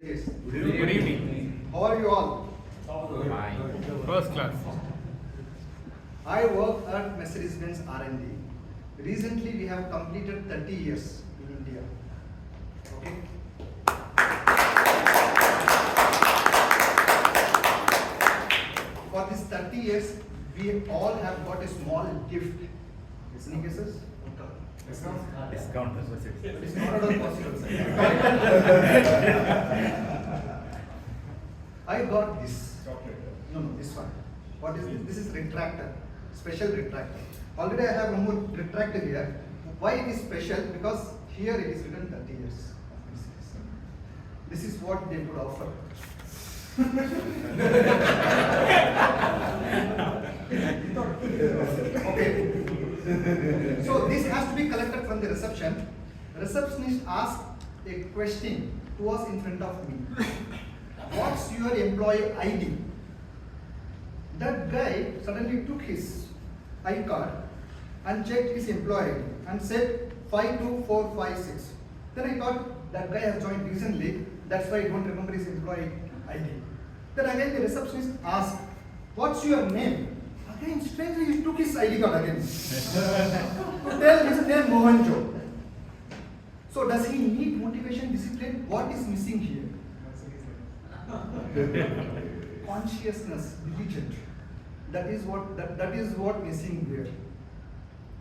Yes. Good evening. How are you all? Fine. First class. I work at Mercedes-Benz R&D. Recently, we have completed 30 years in India. Okay. For these 30 years, we all have got a small gift. Any guesses? Discount. It's not at all possible, sir. I got this. No, this one. What is this? This is retractor. Special retractor. Already I have one more retractor here. Why it is special? Because here it is written 30 years. This is what they could offer. Okay. So this has to be collected from the reception. Receptionist asked a question to us in front of me. What's your employee ID? That guy suddenly took his iCard and checked his employee ID and said 52456. Then I thought that guy has joined recently, that's why I don't remember his employee ID. Then again the receptionist asked, what's your name? Again, strangely he took his ID card again. To tell his name Mohanjo. So does he need motivation, discipline? What is missing here? Consciousness, diligent. That is what missing here.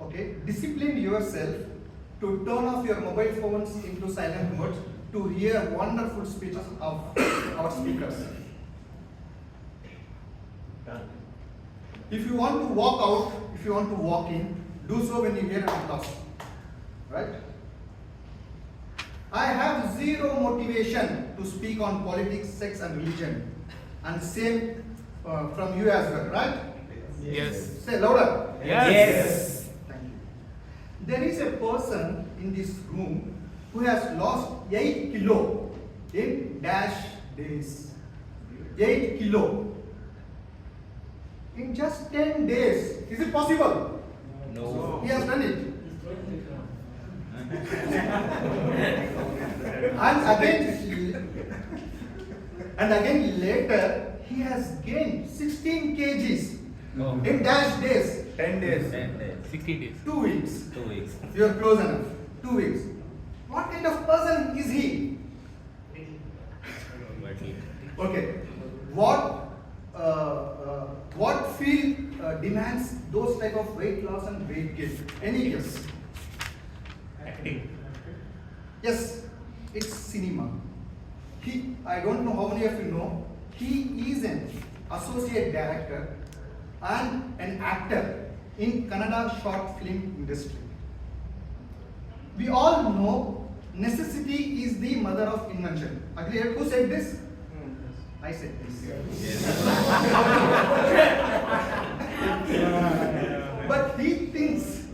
Okay, discipline yourself to turn off your mobile phones into silent mode to hear wonderful speeches of our speakers. If you want to walk out, if you want to walk in, do so when you hear an applause. Right? I have zero motivation to speak on politics, sex and religion. And same from you as well, right? Yes. Say louder. Yes. Thank you. There is a person in this room who has lost 8 kilo in dash days. 8 kilo. In just 10 days. Is it possible? No. He has done it. And again later he has gained 16 kgs in dash days. 10 days. 10 days. 16 days. 2 weeks. 2 weeks. You are close enough. 2 weeks. What kind of person is he? Okay. What field demands those type of weight loss and weight gain? Any guess? Acting. Yes, it's cinema. I don't know how many of you know, he is an associate director and an actor in Kannada short film industry. We all know necessity is the mother of invention. Agree? Who said this? I said this. But he thinks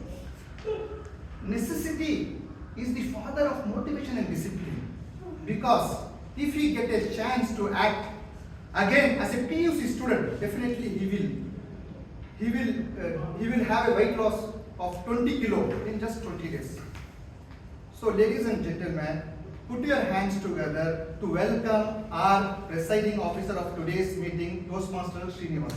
necessity is the father of motivation and discipline. Because if he get a chance to act again as a PUC student, definitely he will have a weight loss of 20 kilo in just 20 days. So ladies and gentlemen, put your hands together to welcome our presiding officer of today's meeting, Toastmaster Srinivas.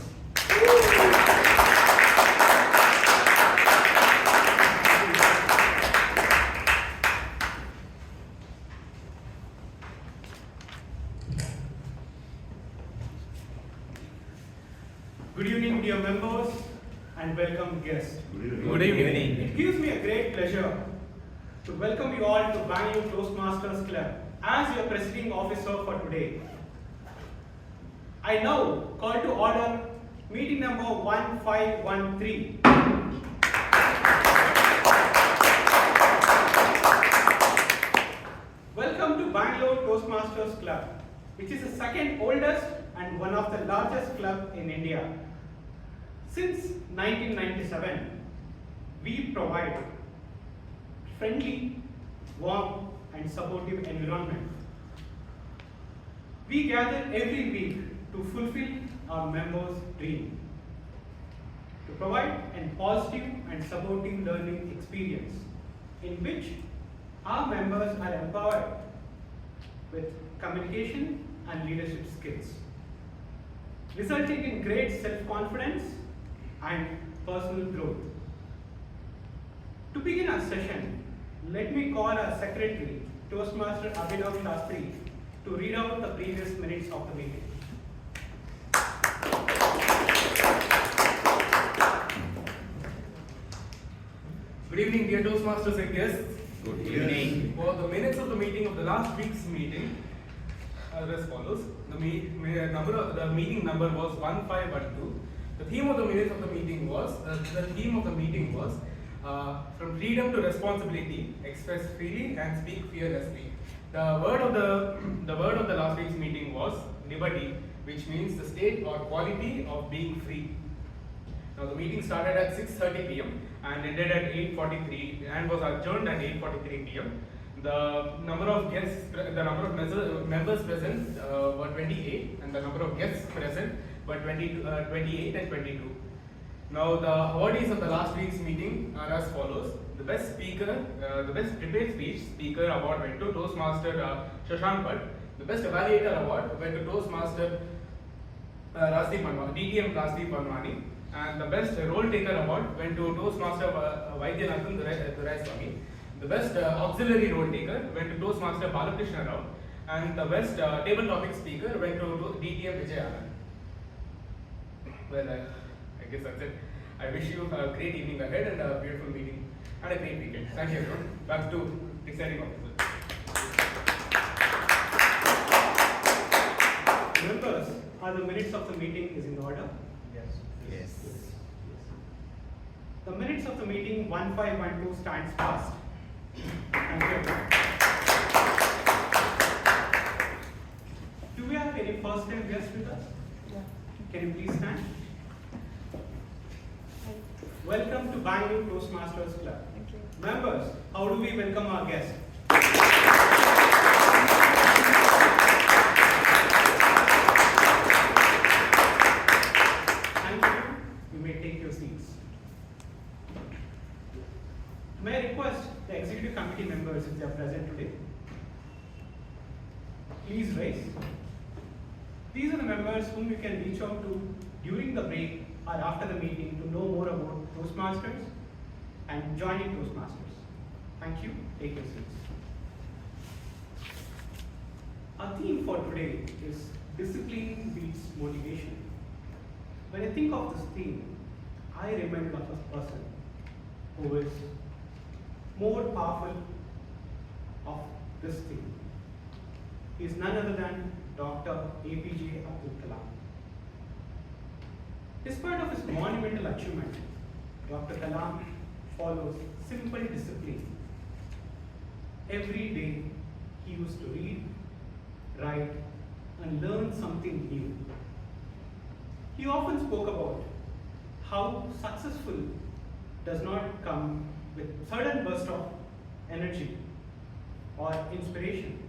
Good evening, dear members, and welcome guests. Good evening. It gives me a great pleasure to welcome you all to Bangalore Toastmasters Club as your presiding officer for today. I now call to order meeting number 1513. Welcome to Bangalore Toastmasters Club, which is the second oldest and one of the largest club in India. Since 1997, we provide friendly, warm and supportive environment. We gather every week to fulfill our members' dream, to provide a positive and supportive learning experience in which our members are empowered with communication and leadership skills, resulting in great self-confidence and personal growth. To begin our session, let me call our secretary, Toastmaster Abhinava Shastry, to read out the previous minutes of the meeting. Good evening, dear Toastmasters and guests. Good evening. For the minutes of the meeting of the last week's meeting, as follows. The meeting number was 1512. The theme of the minutes of the meeting was from freedom to responsibility, express freely and speak fearlessly. The word of the last week's meeting was liberty, which means the state or quality of being free. Now the meeting started at 6:30 p.m. and ended at 8:43 and was adjourned at 8:43 p.m. The number of members present were 28, and the number of guests present were 28 and 22. Now the awardees of the last week's meeting are as follows. The best prepared speech speaker award went to Toastmaster Shashank Bhatt. The best evaluator award went to Toastmaster DTM Rasdeep Panwani. And the best role taker award went to Toastmaster Vaidyanathan Duraiswami. The best auxiliary role taker went to Toastmaster Balakrishna Rao. And the best table topic speaker went to DTM Vijay Anand. Well, I guess that's it. I wish you a great evening ahead and a beautiful meeting and a great weekend. Thank you everyone. Back to deciding officer. Members, are the minutes of the meeting is in order? Yes. The minutes of the meeting 1512 stands fast. Thank you. Do we have any first-time guests with us? Can you please stand? Welcome to Bangalore Toastmasters Club. Members, how do we welcome our guests? Thank you. You may take your seats. May I request the executive committee members, if they are present today, please rise. These are the members whom you can reach out to during the break or after the meeting to know more about Toastmasters and joining Toastmasters. Thank you. Take your seats. Our theme for today is discipline beats motivation. When I think of this theme, I remember a person who is more powerful of this theme. He is none other than Dr. APJ Abdul Kalam. Despite of his monumental achievement, Dr. Kalam follows simple discipline. Every day he used to read, write, and learn something new. He often spoke about how successful does not come with sudden burst of energy or inspiration,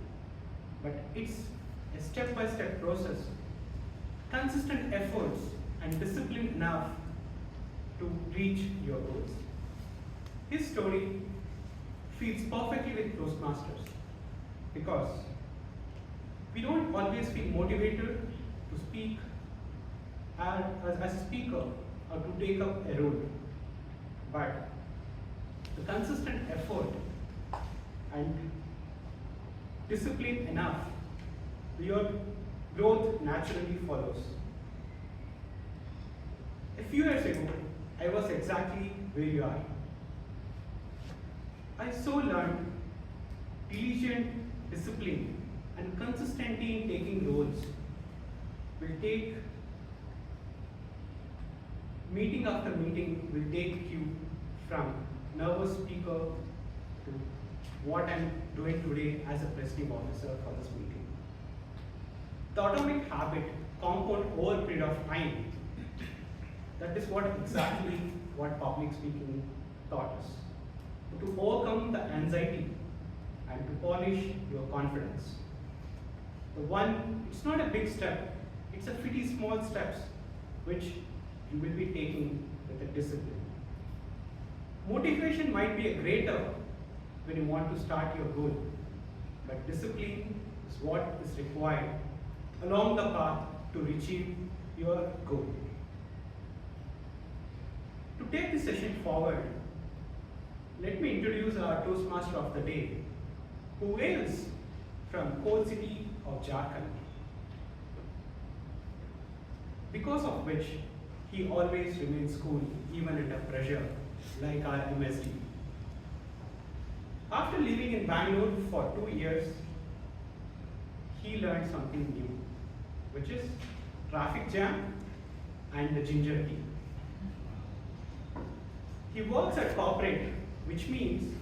but it's a step-by-step process, consistent efforts and discipline enough to reach your goals. His story fits perfectly with Toastmasters because we don't always feel motivated to speak as a speaker or to take up a role, but the consistent effort and discipline enough, your growth naturally follows. A few years ago, I was exactly where you are. I so learned diligent discipline and consistency in taking roles will take meeting after meeting will take you from nervous speaker to what I'm doing today as a presiding officer for this meeting. The atomic habit compound over a period of time. That is what exactly what public speaking taught us. To overcome the anxiety and to polish your confidence. It's not a big step, it's a pretty small steps which you will be taking with a discipline. Motivation might be a greater when you want to start your goal, but discipline is is what is required along the path to reaching your goal. To take this session forward, let me introduce our Toastmaster of the day, who hails from coal city of Jharkhand, because of which he always remains cool even under pressure, like our MSD. After living in Bangalore for 2 years, he learned something new, which is traffic jam and the ginger tea. He works at corporate, which means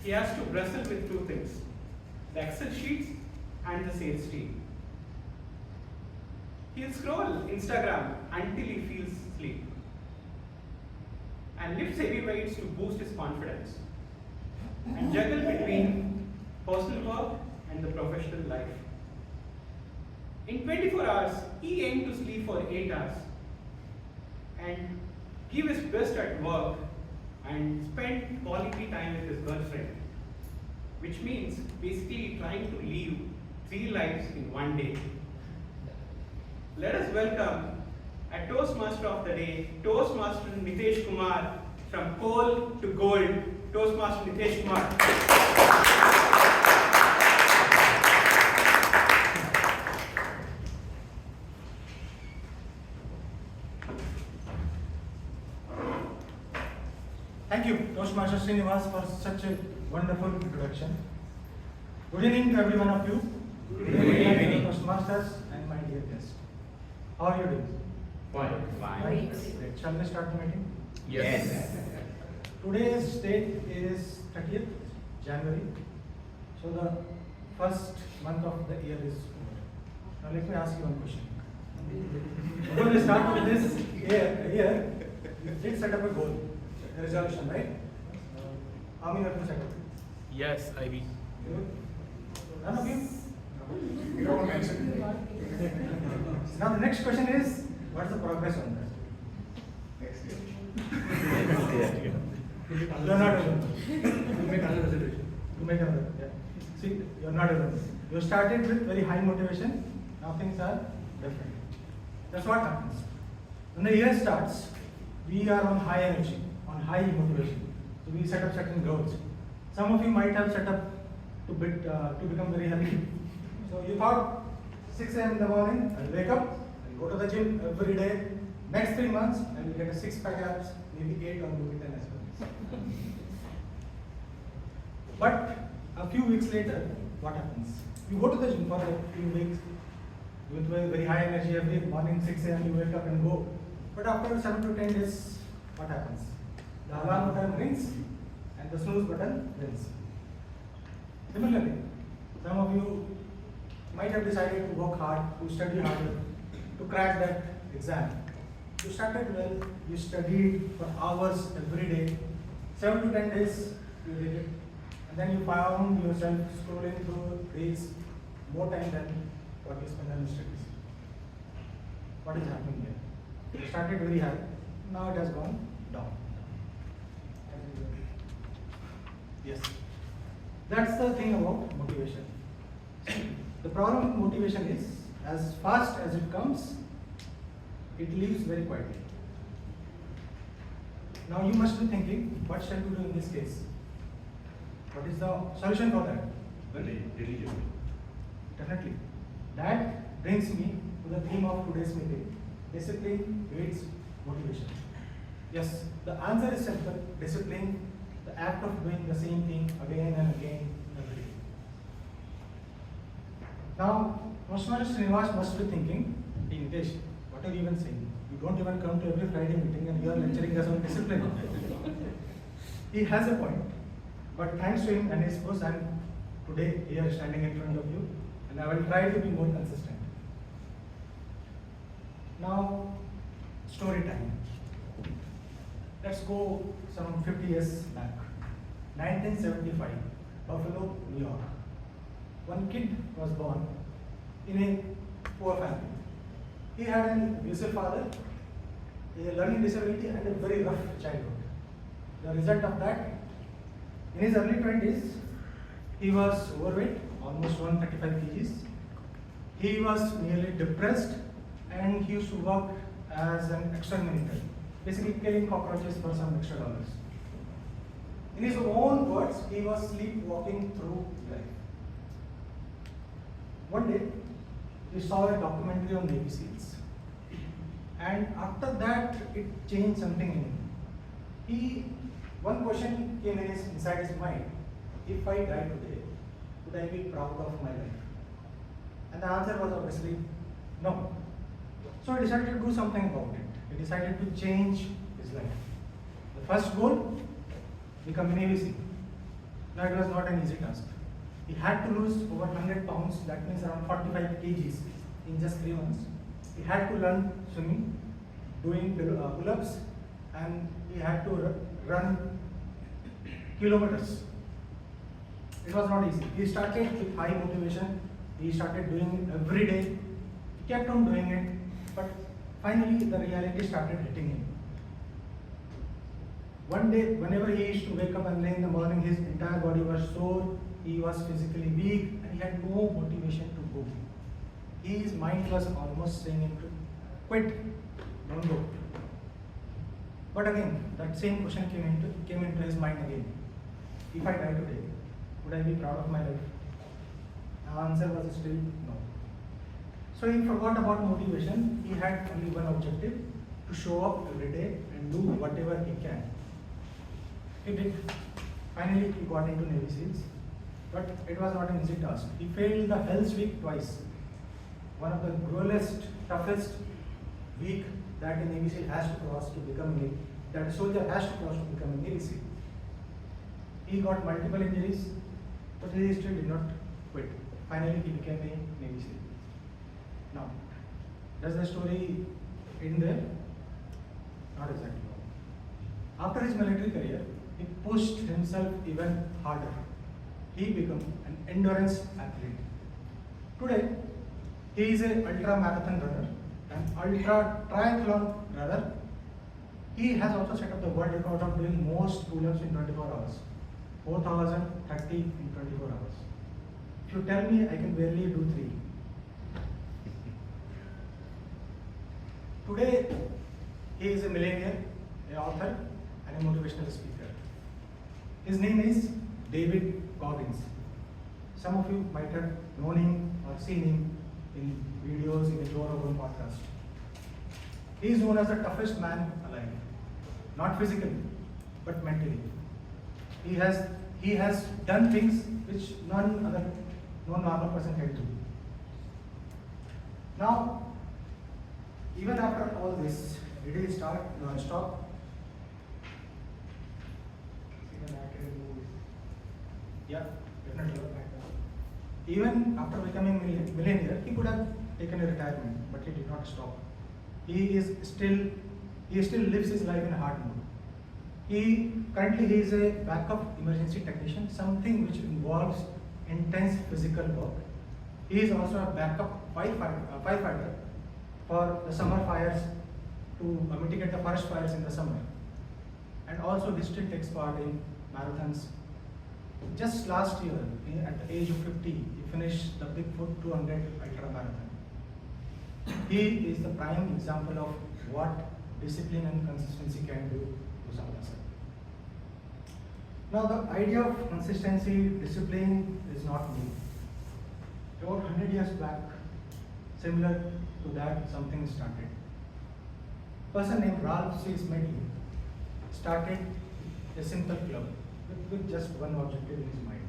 he has to wrestle with two things, the Excel sheets and the sales team. He'll scroll Instagram until he feels sleep and lifts heavy weights to boost his confidence and juggle between personal work and the professional life. In 24 hours, he aimed to sleep for 8 hours and give his best at work and spend quality time with his girlfriend, which means basically trying to live 3 lives in 1 day. Let us welcome a Toastmaster of the day, Toastmaster Nitish Kumar, from coal to gold, Toastmaster Nitish Kumar. Thank you, Toastmaster Srinivas, for such a wonderful introduction. Good evening to every one of you. Good evening, Toastmasters and my dear guests. How are you doing? Fine. Great. Shall we start the meeting? Yes. Today's date is 30th January. So the first month of the year is over. Now let me ask you one question. Before we start with this year, you did set up a goal, a resolution, right? How many of you set up? Yes, I will. None of you? You don't mention. Now the next question is, what's the progress on that? Next year. You're not alone. You make another resolution. You make another. Yeah. See, you're not alone. You started with very high motivation. Now things are different. That's what happens. When the year starts, we are on high energy, on high motivation. So we set up certain goals. Some of you might have set up to become very healthy. So you thought 6 a.m. in the morning, I'll wake up, I'll go to the gym every day. Next 3 months, I will get a 6-pack abs, maybe 8 or maybe 10 as well. But a few weeks later, what happens? You go to the gym for a few weeks with very high energy every morning, 6 a.m. you wake up and go. But after 7 to 10 days, what happens? The alarm button rings and the snooze button rings. Similarly, some of you might have decided to work hard, to study harder, to crack that exam. You started well, you studied for hours every day, 7 to 10 days you did it, and then you found yourself scrolling through reels more time than what you spend on studies. What is happening here? You started very high, now it has gone down. Yes. That's the thing about motivation. The problem with motivation is, as fast as it comes, it leaves very quietly. Now you must be thinking, what shall we do in this case? What is the solution for that? Diligent. Definitely. That brings me to the theme of today's meeting. Discipline beats motivation. Yes, the answer is simple. Discipline, the act of doing the same thing again and again every day. Now, Toastmaster Srinivas must be thinking, hey Nitish, what are you even saying? You don't even come to every Friday meeting and you are lecturing us on discipline. He has a point, but thanks to him and his post, I am today here standing in front of you, and I will try to be more consistent. Now, story time. Let's go some 50 years back. 1975, Buffalo, New York. One kid was born in a poor family. He had an abusive father, a learning disability, and a very rough childhood. The result of that, in his early 20s, he was overweight, almost 135 kgs, He was nearly depressed and he used to work as an exterminator, basically killing cockroaches for some extra dollars. In his own words, he was sleepwalking through life. One day, he saw a documentary on Navy SEALs. And after that, it changed something in him. One question came inside his mind: if I die today, would I be proud of my life? And the answer was obviously no. So he decided to do something about it. He decided to change his life. The first goal, become a Navy SEAL. Now it was not an easy task. He had to lose over 100 pounds, that means around 45 kgs in just 3 months. He had to learn swimming, doing pull-ups, and he had to run kilometers. It was not easy. He started with high motivation. He started doing it every day. He kept on doing it, but finally the reality started hitting him. One day, whenever he used to wake up and lay in the morning, his entire body was sore, he was physically weak, and he had no motivation to go. His mind was almost saying him to quit, don't go. But again, that same question came into his mind again. If I die today, would I be proud of my life? The answer was still no. So he forgot about motivation. He had only one objective: to show up every day and do whatever he can. He did. Finally, he got into Navy SEALs, but it was not an easy task. He failed the Hell's Week twice. One of the cruelest, toughest week that a Navy SEAL has to cross to become that a soldier has to cross to become a Navy SEAL. He got multiple injuries, but he still did not quit. Finally, he became a Navy SEAL. Now, does the story end there? Not exactly. After his military career, he pushed himself even harder. He became an endurance athlete. Today, he is an ultra marathon runner, an ultra triathlon runner. He has also set up the world record of doing most pull-ups in 24 hours. 4,030 in 24 hours. If you tell me I can barely do 3. Today, he is a millionaire, an author, and a motivational speaker. His name is David Goggins. Some of you might have known him or seen him in videos in the Joe Rogan podcast. He is known as the toughest man alive, not physically, but mentally. He has done things which no normal person can do. Now, even after all this, did he start non-stop? Yeah, definitely. Even after becoming a millionaire, he could have taken a retirement, but he did not stop. He still lives his life in hard mode. Currently he is a backup emergency technician, something which involves intense physical work. He is also a backup firefighter for the summer fires to mitigate the forest fires in the summer. And also he still takes part in marathons. Just last year, at the age of 50, he finished the Bigfoot 200 ultra marathon. He is the prime example of what discipline and consistency can do to some person. Now, the idea of consistency, discipline is not new. About 100 years back, similar to that, something started. A person named Ralph C. Smedley started a simple club with just one objective in his mind: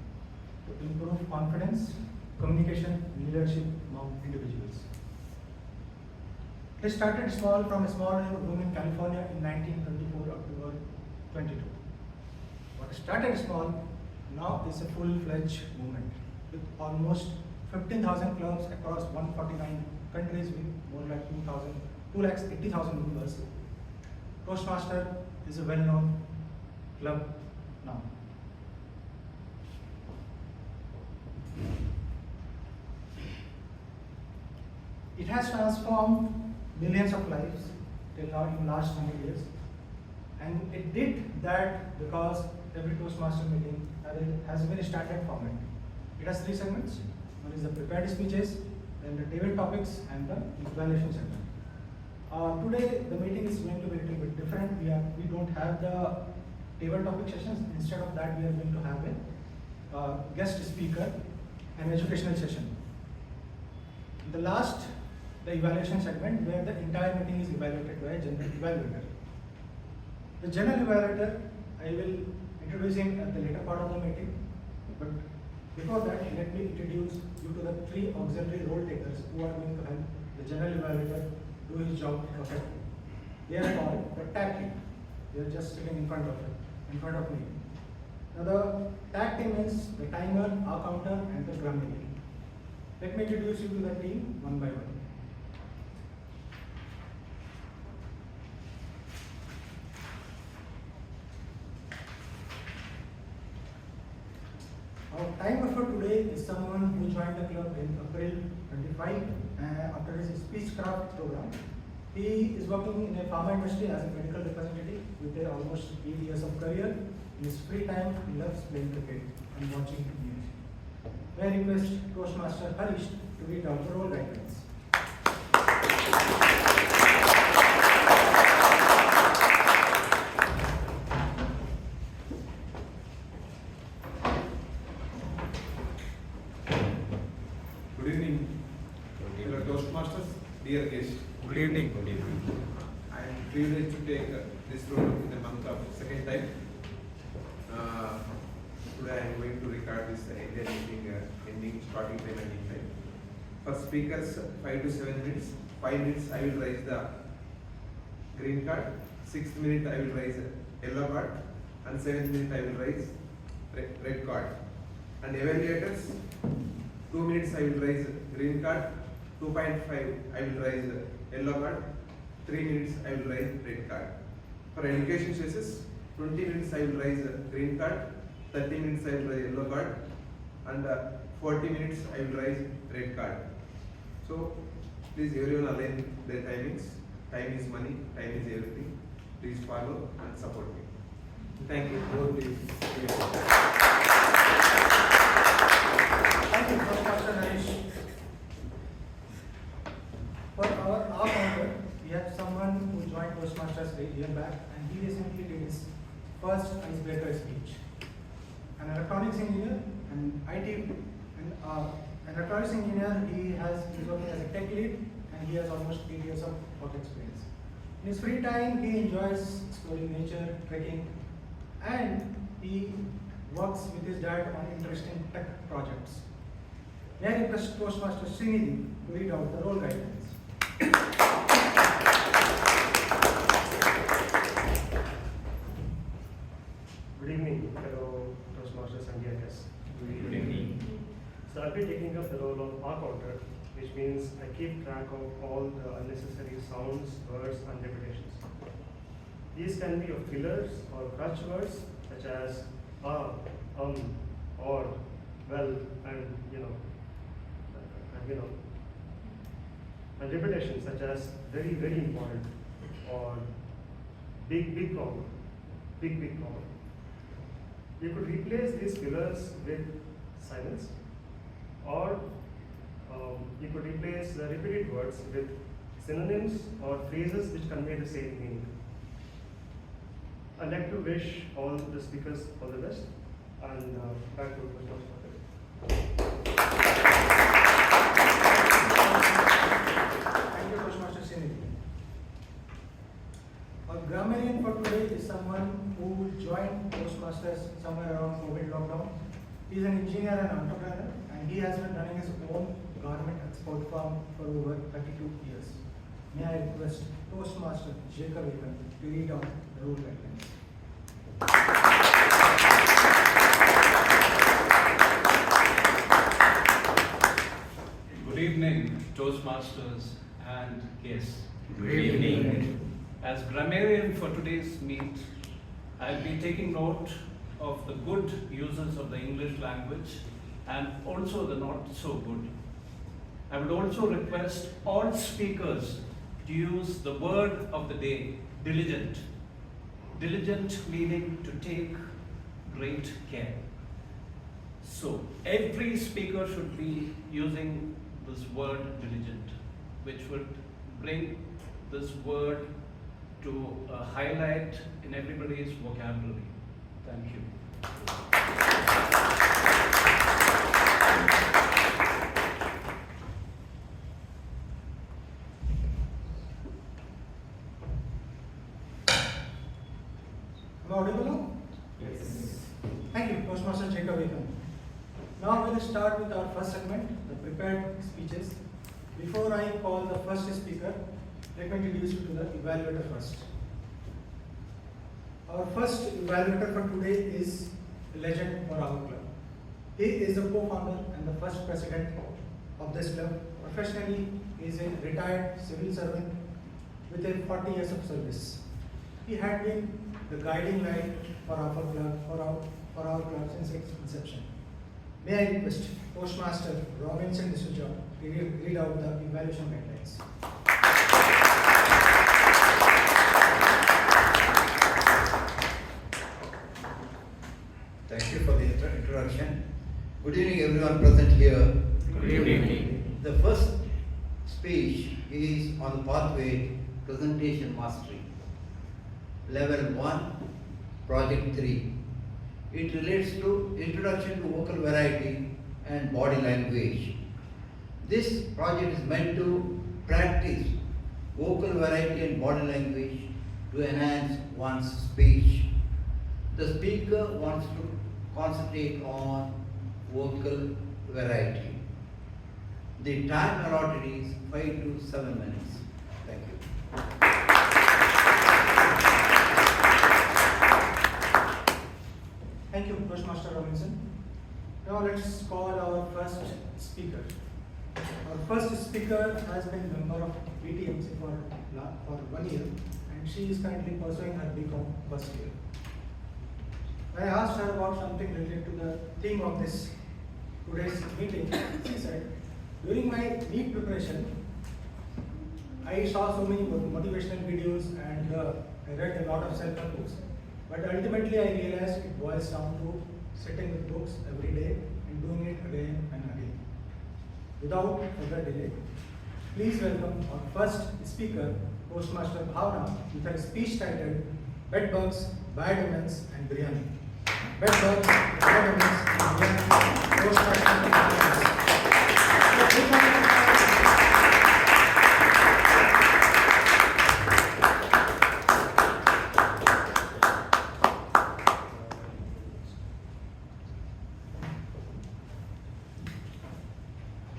to improve confidence, communication, leadership among individuals. They started small, from a small room in California in 1924, October 22. What started small now is a full-fledged movement with almost 15,000 clubs across 149 countries with more like 280,000 members. Toastmaster is a well-known club now. It has transformed millions of lives till now in the last 100 years. And it did that because every Toastmaster meeting has a very standard format. It has 3 segments. One is the prepared speeches, then the table topics and the evaluation segment. Today the meeting is going to be a little bit different. We don't have the table topic sessions. Instead of that, we are going to have a guest speaker, an educational session. The last, the evaluation segment, where the entire meeting is evaluated by a general evaluator. The general evaluator, I will introduce him at the later part of the meeting, but before that, let me introduce you to the three auxiliary role takers who are going to help the general evaluator do his job perfectly. They are called the tag team. They are just sitting in front of me. Now the tag team is the timer, our counter, and the grammarian. Let me introduce you to the team one by one. Our timer for today is someone who joined the club in April 25 after his speechcraft program. He is working in a pharma industry as a medical representative with almost 8 years of career. In his free time, he loves playing cricket and watching news. May I request Toastmaster Harish to read out the role guidelines. Good evening, fellow Toastmasters, dear guests. Good evening. I am privileged to take this role in the month of second time. Today I am going to record this Indian meeting ending, starting time, ending time. For speakers, 5 to 7 minutes. 5 minutes I will raise the green card. 6th minute I will raise yellow card, and 7th minute I will raise red card. And evaluators, 2 minutes I will raise green card, 2.5 I will raise yellow card, 3 minutes I will raise red card. For education sessions, 20 minutes I will raise green card, 30 minutes I will raise yellow card, and 40 minutes I will raise red card. So please everyone align their timings. Time is money, time is everything. Please follow and support me. Thank you. Over to you. Thank you, Toastmaster Harish. For our counter, we have someone who joined Toastmasters a year back, and he recently did his first icebreaker speech. An electronics engineer and an electronics engineer, he's working as a tech lead, and he has almost 8 years of work experience. In his free time, he enjoys exploring nature, trekking, and he works with his dad on interesting tech projects. May I request Toastmaster Shrinidhi to read out the role guidelines. Good evening, fellow Toastmasters and dear guests. Good evening. So I'll be taking up the role of R counter, which means I keep track of all the unnecessary sounds, words, and repetitions. These can be of fillers or crutch words such as or, well, and and repetitions such as very, very important or big problem, big problem. You could replace these fillers with silence, or you could replace the repeated words with synonyms or phrases which convey the same meaning. I'd like to wish all the speakers all the best, and back to Toastmasters. Thank you, Toastmaster Shrinidhi. Our grammarian for today is someone who joined Toastmasters somewhere around COVID lockdown. He is an engineer and entrepreneur, and he has been running his own garment export farm for over 32 years. May I request Toastmaster Jacob Eapen to read out the rule guidelines. Good evening, Toastmasters and guests. Good evening. As grammarian for today's meet, I'll be taking note of the good uses of the English language and also the not so good. I would also request all speakers to use the word of the day, diligent. Diligent meaning to take great care. So every speaker should be using this word diligent, which would bring this word to a highlight in everybody's vocabulary. Thank you. Am I audible now? Yes. Thank you, Toastmaster Jacob Eapen. Now we will start with our first segment, the prepared speeches. Before I call the first speaker, let me introduce you to the evaluator first. Our first evaluator for today is a legend for our club. He is the co-founder and the first president of this club. Professionally, he is a retired civil servant with a 40 years of service. He had been the guiding light for our club since its inception. May I request Toastmaster Robinson D'Souza to read out the evaluation guidelines. Thank you for the introduction. Good evening, everyone present here. Good evening. The first speech is on the pathway presentation mastery. Level 1, Project 3. It relates to introduction to vocal variety and body language. This project is meant to practice vocal variety and body language to enhance one's speech. The speaker wants to concentrate on vocal variety. The time allotted is 5 to 7 minutes. Thank you. Thank you, Toastmaster Robinson. Now let's call our first speaker. Our first speaker has been a member of BTMC for 1 year, and she is currently pursuing her BCom first year. When I asked her about something related to the theme of this today's meeting, she said, during my NEET preparation, I saw so many motivational videos and I read a lot of self-help books. But ultimately I realized it boils down to sitting with books every day and doing it again and again. Without further delay, please welcome our first speaker, Toastmaster Bhavana, with her speech titled Bedbugs, Bad Omens and Biryani. Bedbugs, Bad Omens and Biryani, Toastmaster Bhavana.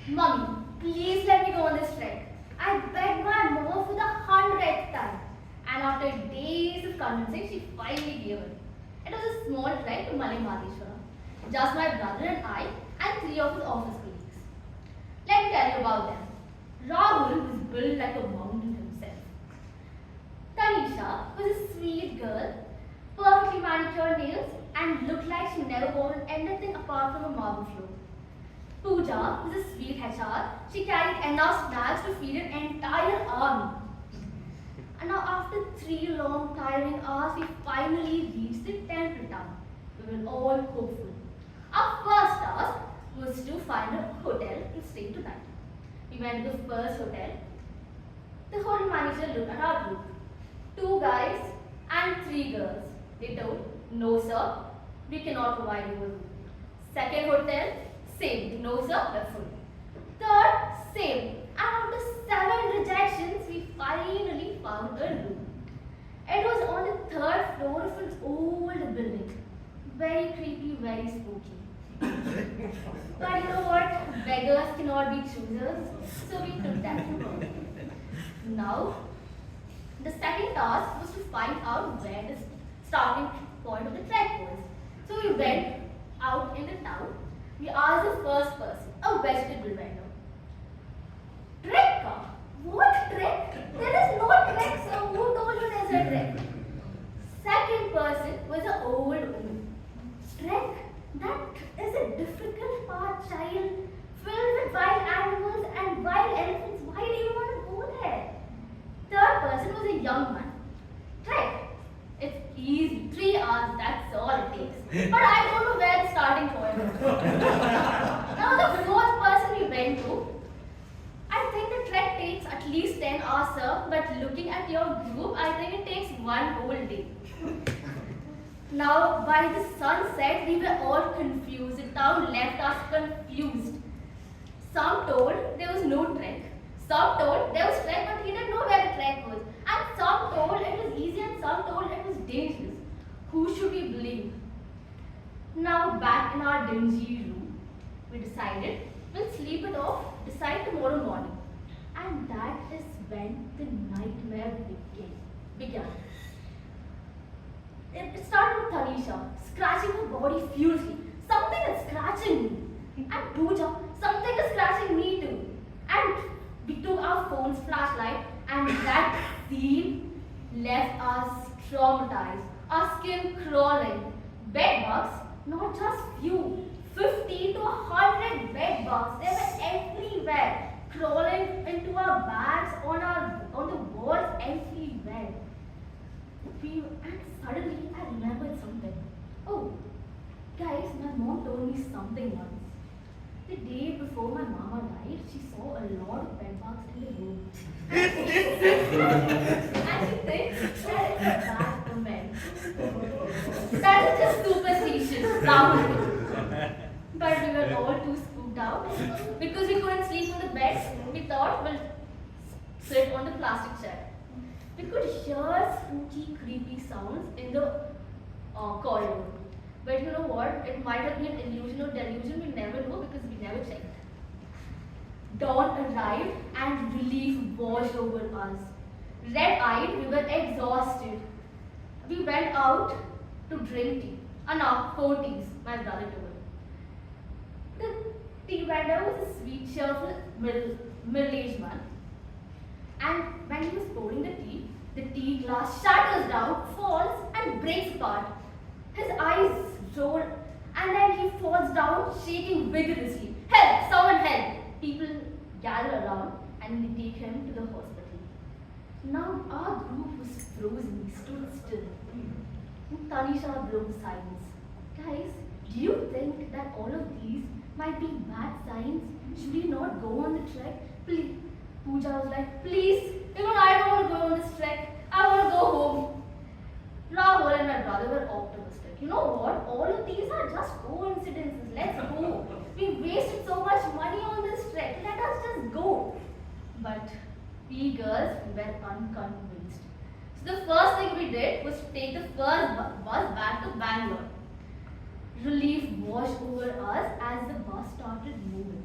Mummy, please let me go on this trek. I begged my mother for the 100th time. And after days of convincing, she finally gave in. It was a small trek to Malimadeshwara. Just my brother and I, and 3 of his office colleagues. Let me tell you about them. Rahul was built like a mountain himself. Tanisha was a sweet girl, perfectly manicured nails, and looked like she never wanted anything apart from a marble floor. Pooja was a sweet HR. She carried enough snacks to feed an entire army. And now after 3 long tiring hours, we finally reached the 10th return. We were all hopeful. Our first task was to find a hotel to stay tonight. We went to the first hotel. The hotel manager looked at our group. 2 guys and 3 girls. They told, no sir, we cannot provide you a room. Second hotel, same, no sir, we're full. Third, same. And after 7 rejections, we finally found a room. It was on the 3rd floor of an old building. Very creepy, very spooky. But you know what? Beggars cannot be choosers, so we took that. Now, the second task was to find out where the starting point of the trek was. So we went out in the town. We asked the first person, a vegetable vendor. Trek? What trek? There is no trek, so who told you there's a trek? Second person was an old woman. Trek? That is a difficult part, child. Filled with wild animals and wild elephants. Why do you want to go there? Third person was a young man. Trek? It's easy. 3 hours, that's all it takes. But I don't know where the starting point is. Now the fourth person we went to, least 10 hours, sir, but looking at your group, I think it takes one whole day. Now, by the sunset, we were all confused. The town left us confused. Some told there was no trek. Some told there was trek, but he didn't know where the trek was. And some told it was easy and some told it was dangerous. Who should we believe? Now, back in our dingy room, we decided we'll sleep it off, decide tomorrow morning. And that is when the nightmare began. It started with Tanisha, scratching her body furiously. Something is scratching me. And Pooja, something is scratching me too. And we took our phone's flashlight and that scene left us traumatized. Our skin crawling. Bed bugs, not just few. 50 to 100 bed bugs. They were everywhere. Crawling into our bags, on the walls, everywhere. And suddenly I remembered something. Oh, guys, my mom told me something once. The day before my mama died, she saw a lot of bed bugs in the room. And she thinks that it's a bad omen. That is just superstition. But we were all too spooked out. Because we couldn't sleep on the bed, we thought we'll sit on the plastic chair. We could hear spooky, creepy sounds in the corridor. But you know what? It might have been illusion or delusion, we never know because we never checked. Dawn arrived and relief washed over us. Red-eyed, we were exhausted. We went out to drink tea. No, 4 teas, my brother told. The tea vendor was a sweet, cheerful, middle-aged man. And when he was pouring the tea glass shatters down, falls and breaks apart. His eyes roll and then he falls down shaking vigorously. Help! Someone help! People gather around and they take him to the hospital. Now our group was frozen, we stood still. And Tanisha broke silence. Guys, do you think that all of these might be bad signs? Should we not go on the trek? Please. Pooja was like, please, even I don't want to go on this trek. I want to go home. Rahul and my brother were optimistic. You know what? All of these are just coincidences. Let's go. We wasted so much money on this trek. Let us just go. But we girls were unconvinced. So the first thing we did was to take the first bus back to Bangalore. Relief washed over us as the bus started moving.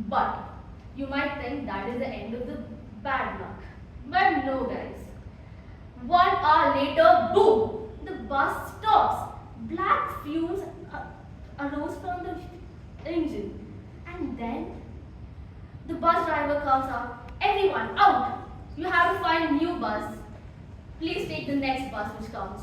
But you might think that is the end of the bad luck. But no, guys. 1 hour later, boom! The bus stops. Black fumes arose from the engine. And then the bus driver comes up. Everyone, out! You have to find a new bus. Please take the next bus which comes.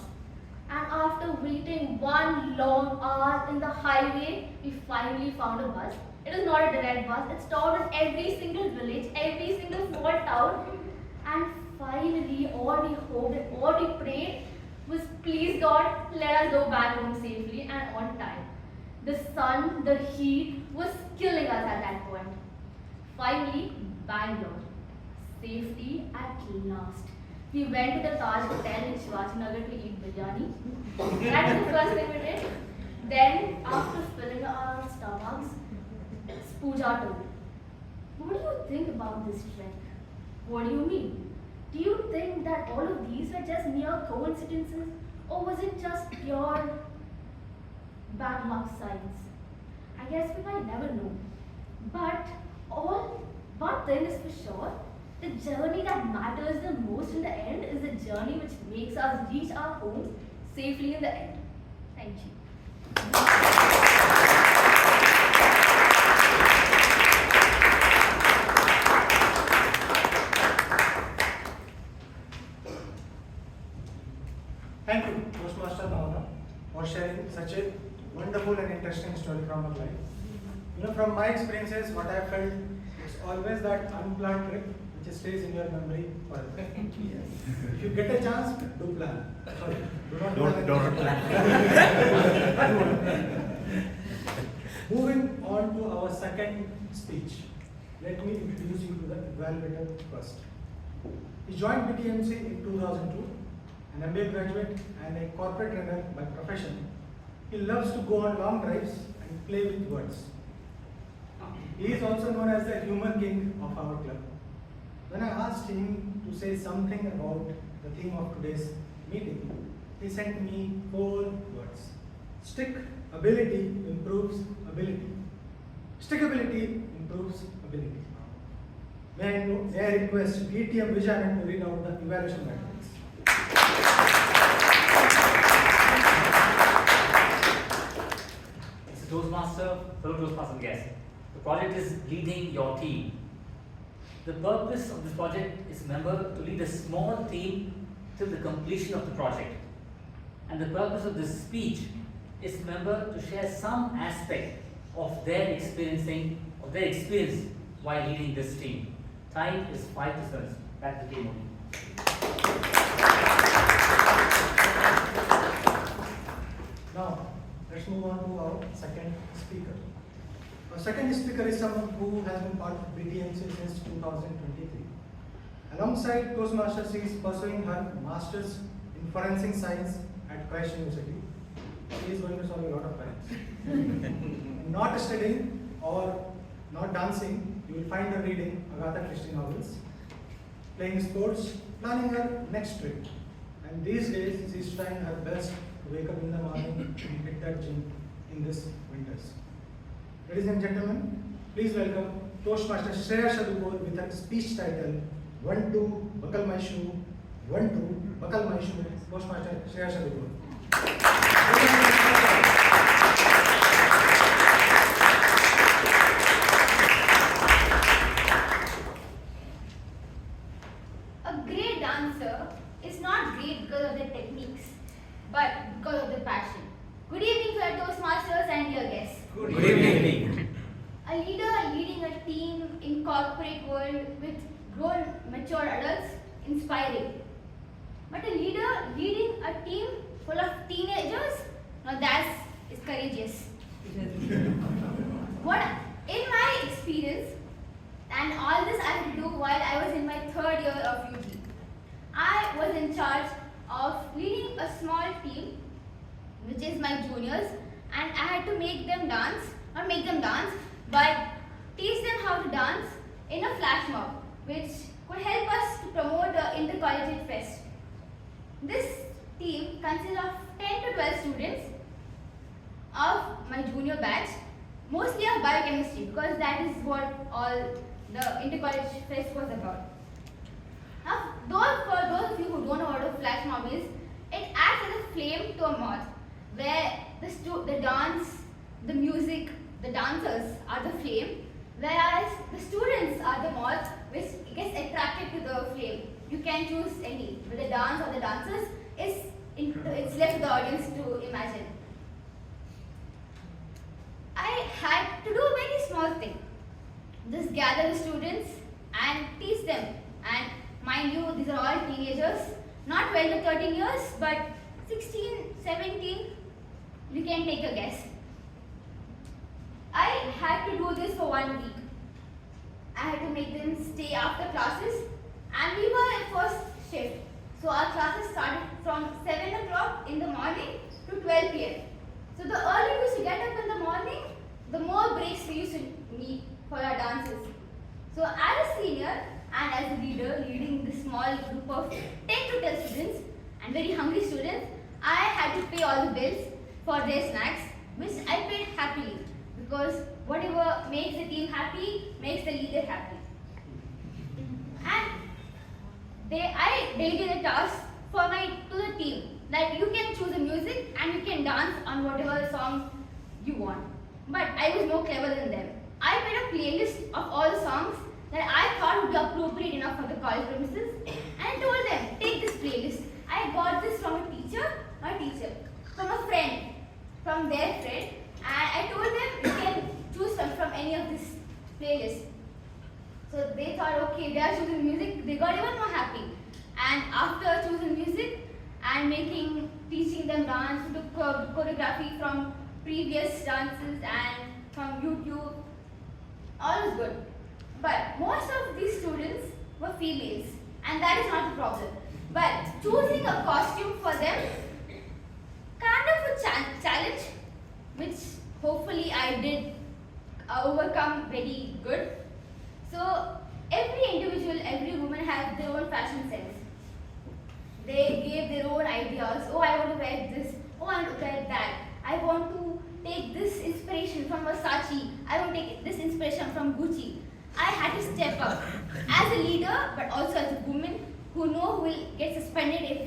And after waiting 1 long hour in the highway, we finally found a bus. It is not a direct bus. It stopped in every single village, every single small town. And finally, all we hoped and all we prayed was, please God, let us go back home safely and on time. The sun, the heat was killing us at that point. Finally, Bangalore. Safety at last. We went to the Taj Hotel in Shivajinagar to eat biryani. That's the first thing we did. Then, after filling our stomachs, Pooja told me, what do you think about this trek? What do you mean? Do you think that all of these were just mere coincidences? Or was it just pure bad luck signs? I guess we might never know. But one thing is for sure, the journey that matters the most in the end is the journey which makes us reach our homes safely in the end. Thank you. Thank you, Toastmaster Bhavana, for sharing such a wonderful and interesting story from her life. You know, from my experiences, what I felt, it's always that unplanned trip which stays in your memory forever. If you get a chance, do plan. Sorry, don't plan. Moving on to our second speech. let me introduce you to the evaluator first. He joined BTMC in 2002, an MBA graduate and a corporate runner by profession. He loves to go on long drives and play with words. He is also known as the humor king of our club. When I asked him to say something about the theme of today's meeting, he sent me 4 words. Stick ability improves ability. Stickability improves ability. May I request BTM Vijay to read out the evaluation matrix. It's a Toastmaster, fellow Toastmaster guest. The project is leading your team. The purpose of this project is, remember, to lead a small team till the completion of the project. And the purpose of this speech is, remember, to share some aspect of their experience while leading this team. Time is 5 to 7. Back to TMOD. Now, let's move on to our second speaker. Our second speaker is someone who has been part of BTMC since 2023. Alongside Toastmasters, she is pursuing her Masters in Forensic Science at Christ University. She is going to solve a lot of crimes. Not studying or not dancing, you will find her reading Agatha Christie novels, playing sports, planning her next trip. And these days, she is trying her best to wake up in the morning and hit that gym in this winters. Ladies and gentlemen, please welcome Toastmaster Shreya Sadugol with her speech title, 1-2, Buckle My Shoe, 1-2, Buckle My Shoe, Toastmaster Shreya Sadugol. A great dancer is not great because of their techniques, but because of their passion. Good evening, fellow Toastmasters and dear guests. Good evening. A leader leading a team in corporate world with grown, mature adults, inspiring. But a leader leading a team full of teenagers, now that is courageous. What, in my experience, and all this I had to do while I was in my 3rd year of UG. I was in charge of leading a small team, which is my juniors, and I had to make them dance, not make them dance, but teach them how to dance in a flash mob, which could help us to promote the intercollegiate fest. This team consists of 10 to 12 students of my junior batch, mostly of biochemistry, because that is what all the intercollegiate fest was about. Now, for those of you who don't know what a flash mob is, it acts as a flame to a moth, where the dance, the music, the dancers are the flame, whereas the students are the moth which gets attracted to the flame. You can choose any, but the dance or the dancers it's left to the audience to imagine. I had to do a very small thing. Just gather the students and teach them. And mind you, these are all teenagers, not 12 to 13 years, but 16, 17, you can take a guess. I had to do this for 1 week. I had to make them stay after classes, and we were at first shift. So our classes started from 7 o'clock in the morning to 12 p.m. So the earlier we used to get up in the morning, the more breaks we used to need for our dances. So as a senior and as a leader leading this small group of 10 to 12 students and very hungry students, I had to pay all the bills for their snacks, which I paid happily, because whatever makes the team happy makes the leader happy. And I delegated a task to the team that you can choose the music and you can dance on whatever song you want. But I was more clever than them. I made a playlist of all the songs that I thought would be appropriate enough for the college premises, and I told them, take this playlist. I got this from a teacher, from a friend, from their friend, and I told them you can choose from any of this playlist. So they thought, okay, they are choosing music, they got even more happy. And after choosing music and teaching them dance, we took choreography from previous dances and from YouTube, all is good. But most of these students were females, and that is not the problem. But choosing a costume for them, kind of a challenge, which hopefully I did overcome very good. So every individual, every woman has their own fashion sense. They gave their own ideas. Oh, I want to wear this. Oh, I want to wear that. I want to take this inspiration from Versace. I want to take this inspiration from Gucci. I had to step up as a leader, but also as a woman who know who will get suspended if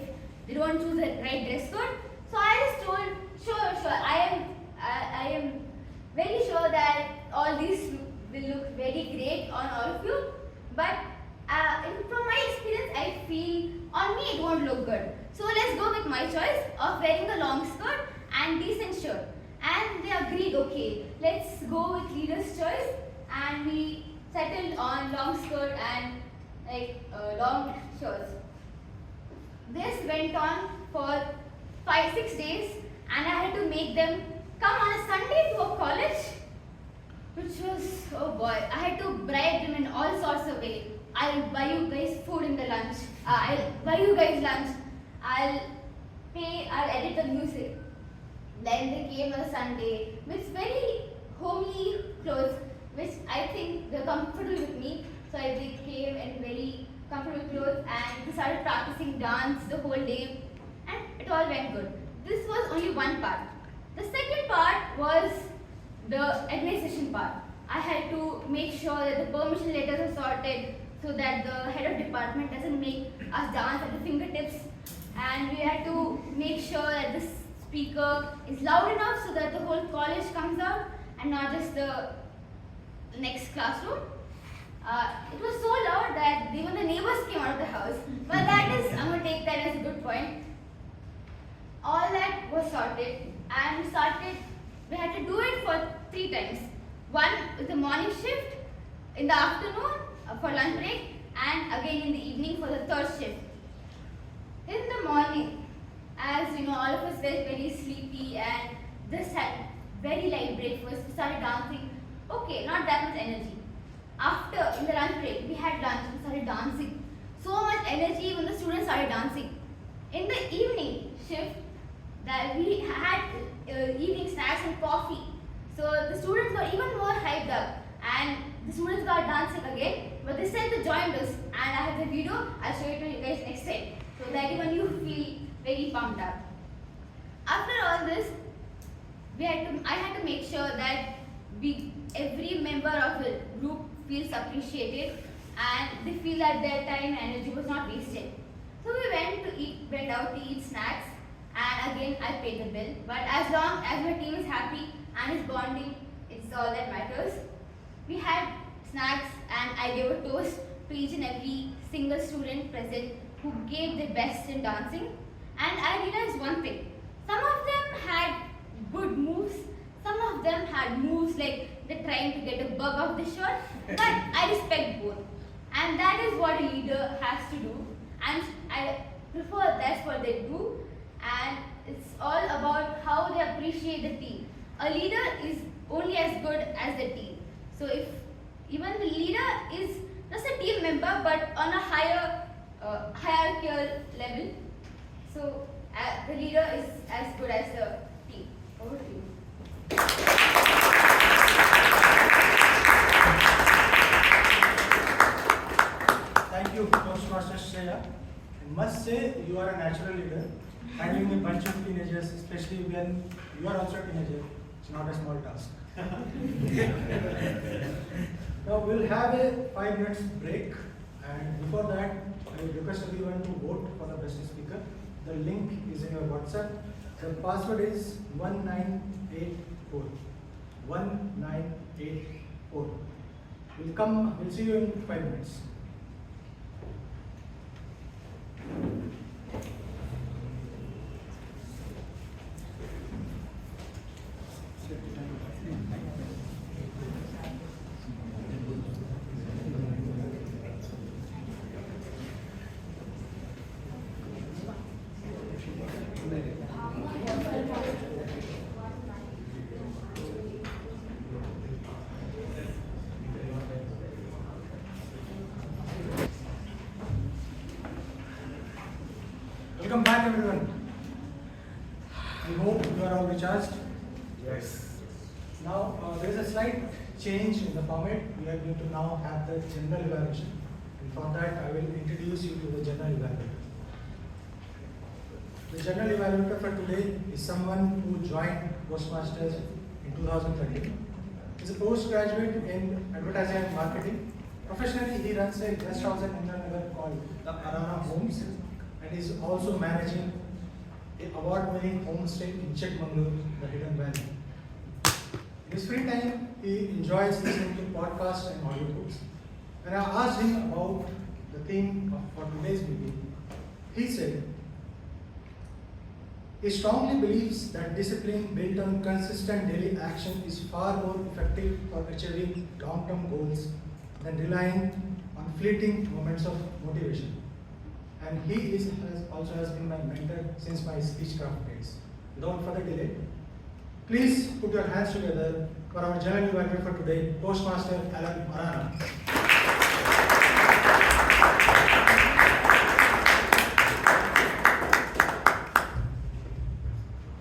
they don't choose the right dress code. So I just told, sure, I am very sure that all these will look very great on all of you. But from my experience, I feel on me it won't look good. So let's go with my choice of wearing a long skirt and decent shirt. And they agreed, okay, let's go with leader's choice. And we settled on long skirt and long shirts. This went on for 5-6 days, and I had to make them come on a Sunday to a college, which was, oh boy, I had to bribe them in all sorts of ways. I'll buy you guys food in the lunch. I'll buy you guys lunch. I'll edit the music. Then they came on a Sunday with very homely clothes, which I think they're comfortable with me. So they came in very comfortable clothes and we started practicing dance the whole day, and it all went good. This was only one part. The second part was the administration part. I had to make sure that the permission letters are sorted so that the head of department doesn't make us dance at the fingertips, and we had to make sure that the speaker is loud enough so that the whole college comes out and not just the next classroom. It was so loud that even the neighbors came out of the house. But I'm going to take that as a good point. All that was sorted, and we had to do it for 3 times. One with the morning shift, in the afternoon for lunch break, and again in the evening for the third shift. In the morning, as you know, all of us felt very sleepy and just had very light breakfast. We started dancing. Okay, not that much energy. After, in the lunch break, we had lunch, we started dancing. So much energy when the students started dancing. In the evening shift, that we had evening snacks and coffee. So the students were even more hyped up, and the students got dancing again, but this time they joined us, and I have the video. I'll show it to you guys next time, so that even you feel very pumped up. After all this, I had to make sure that every member of the group feels appreciated and they feel that their time and energy was not wasted. So we went out to eat snacks, and again I paid the bill. But as long as my team is happy and is bonding, it's all that matters. We had snacks, and I gave a toast to each and every single student present who gave their best in dancing. And I realized one thing. Some of them had good moves, some of them had moves like they're trying to get a bug off the shirt, but I respect both. And that is what a leader has to do, and I prefer that's what they do. And it's all about how they appreciate the team. A leader is only as good as the team. So if even the leader is just a team member but on a higher hierarchical level, so the leader is as good as the team. Over to you. Thank you, Toastmaster Shreya. I must say you are a natural leader. Handling a bunch of teenagers, especially when you are also a teenager, it's not a small task. Now we'll have a 5 minutes break, and before that, I would request everyone to vote for the best speaker. The link is in your WhatsApp. The password is 1984. 1984. We'll see you in 5 minutes. everyone. I hope you are all recharged. Yes. Now, there is a slight change in the format. We are going to now have the general evaluation. And for that, I will introduce you to the general evaluator. The general evaluator for today is someone who joined Toastmasters in 2013. He's a postgraduate in advertising and marketing. Professionally, he runs a guest house in Indranagar called the Arana Homes, and is also managing an award-winning homestay in Chikmagalur, the Hidden Valley. In his free time, he enjoys listening to podcasts and audiobooks. When I asked him about the theme for today's meeting, he said, he strongly believes that discipline built on consistent daily action is far more effective for achieving long-term goals than relying on fleeting moments of motivation. And he also has been my mentor since my speechcraft days. Without further delay, please put your hands together for our general evaluator for today, Toastmaster Arana.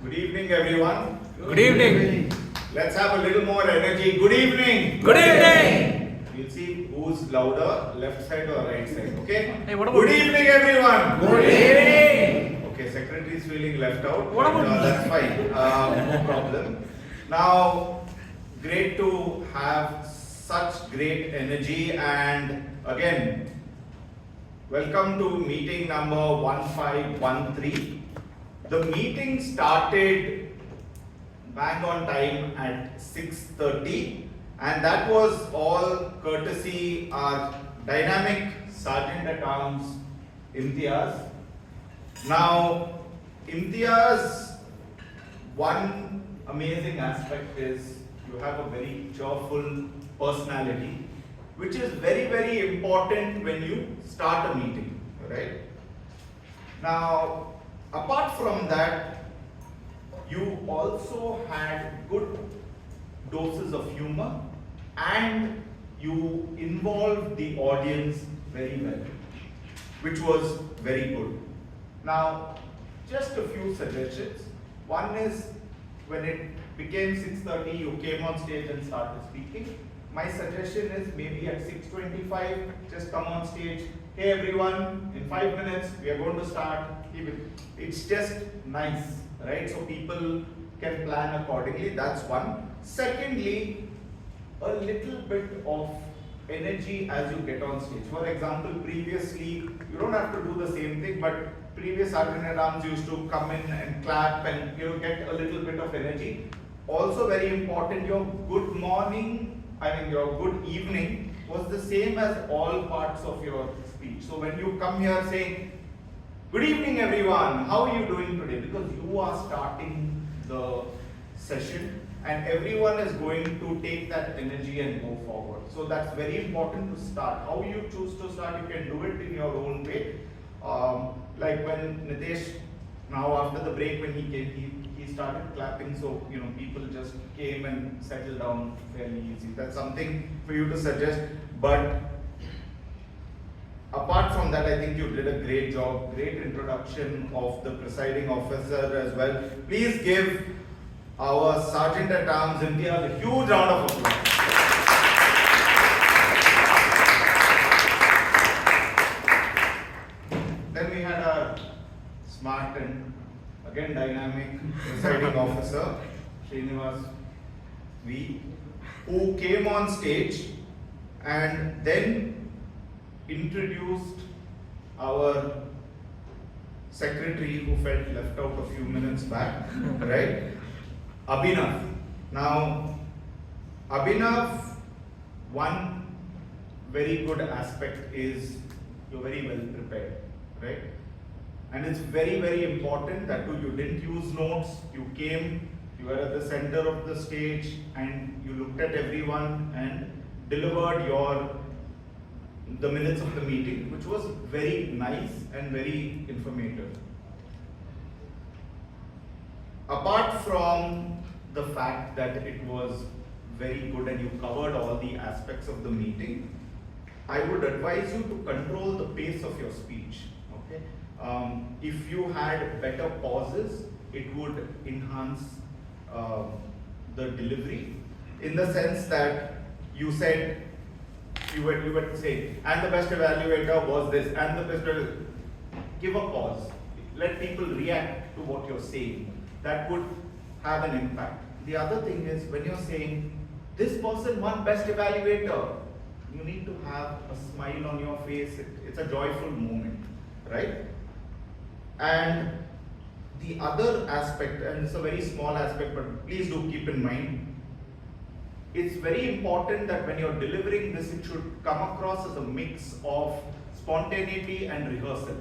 Good evening, everyone. Good evening. Let's have a little more energy. Good evening. Good evening. We'll see who's louder, left side or right side. Okay? Hey, what about Good evening, everyone. Good evening. Okay, secretary is feeling left out. What about me? That's fine. No problem. Now, great to have such great energy, and again, welcome to meeting number 1513. The meeting started bang on time at 6:30, and that was all courtesy our dynamic Sergeant at Arms Imtiaz. Now, Imtiaz, one amazing aspect is you have a very cheerful personality, which is very, very important when you start a meeting, right? Now, apart from that, you also had good doses of humor and you involved the audience very well, which was very good. Now, just a few suggestions. One is, when it became 6:30, you came on stage and started speaking. My suggestion is maybe at 6:25, just come on stage. Hey everyone, in 5 minutes we are going to start. It's just nice, right? So people can plan accordingly. That's one. Secondly, a little bit of energy as you get on stage. For example, previously, you don't have to do the same thing, but previous Sergeant at Arms used to come in and clap and get a little bit of energy. Also very important, your good morning, your good evening was the same as all parts of your speech. So when you come here saying, good evening everyone, how are you doing today? Because you are starting the session and everyone is going to take that energy and go forward. So that's very important to start. How you choose to start, you can do it in your own way. Like when Nitish, now after the break when he came, he started clapping, so people just came and settled down fairly easy. That's something for you to suggest. But apart from that, I think you did a great job, great introduction of the presiding officer as well. Please give our Sergeant at Arms Imtiaz a huge round of applause. Then we had our smart and again dynamic presiding officer, Srinivas V, who came on stage and then introduced our secretary who felt left out a few minutes back, right? Abhinava. Now, Abhinava, one very good aspect is you're very well prepared, right? And it's very, very important that you didn't use notes, you came, you were at the center of the stage and you looked at everyone and delivered the minutes of the meeting, which was very nice and very informative. Apart from the fact that it was very good and you covered all the aspects of the meeting, I would advise you to control the pace of your speech. Okay, if you had better pauses, it would enhance the delivery. In the sense that you said, you would say, and the best evaluator was this, and the best. Give a pause. Let people react to what you're saying. That would have an impact. The other thing is, when you're saying, this person won best evaluator, you need to have a smile on your face. It's a joyful moment, right? And the other aspect, and it's a very small aspect, but please do keep in mind, it's very important that when you're delivering this, it should come across as a mix of spontaneity and rehearsal.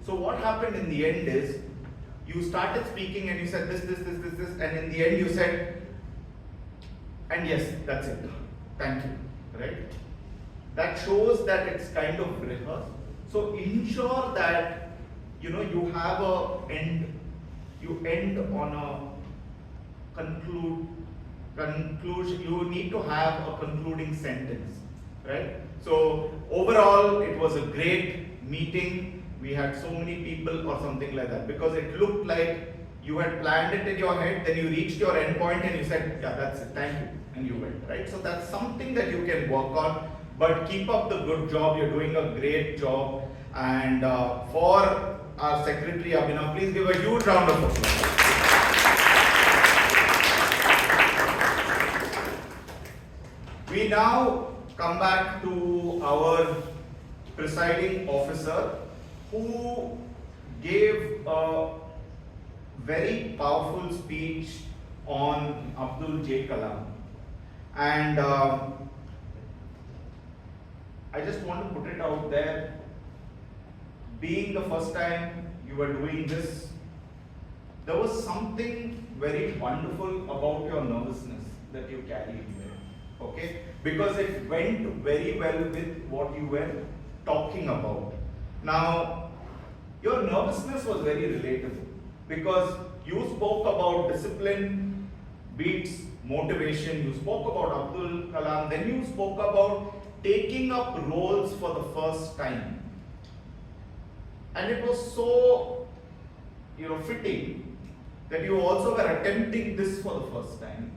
So what happened in the end is, you started speaking and you said this, and in the end you said, and yes, that's it. Thank you, right? That shows that it's kind of rehearsed. So ensure that, you know, you have you end on a conclusion. You need to have a concluding sentence, right? So overall, it was a great meeting. We had so many people or something like that, because it looked like you had planned it in your head, then you reached your end point and you said, yeah, that's it, thank you, and you went, right? So that's something that you can work on, but keep up the good job. You're doing a great job. And for our secretary, Abhinava, please give a huge round of applause. We now come back to our presiding officer, who gave a very powerful speech on Abdul J. Kalam. And I just want to put it out there, being the first time you were doing this, there was something very wonderful about your nervousness that you carried there, okay? Because it went very well with what you were talking about. Now, your nervousness was very relatable, because you spoke about discipline beats motivation, you spoke about Abdul Kalam, then you spoke about taking up roles for the first time. And it was so, fitting that you also were attempting this for the first time.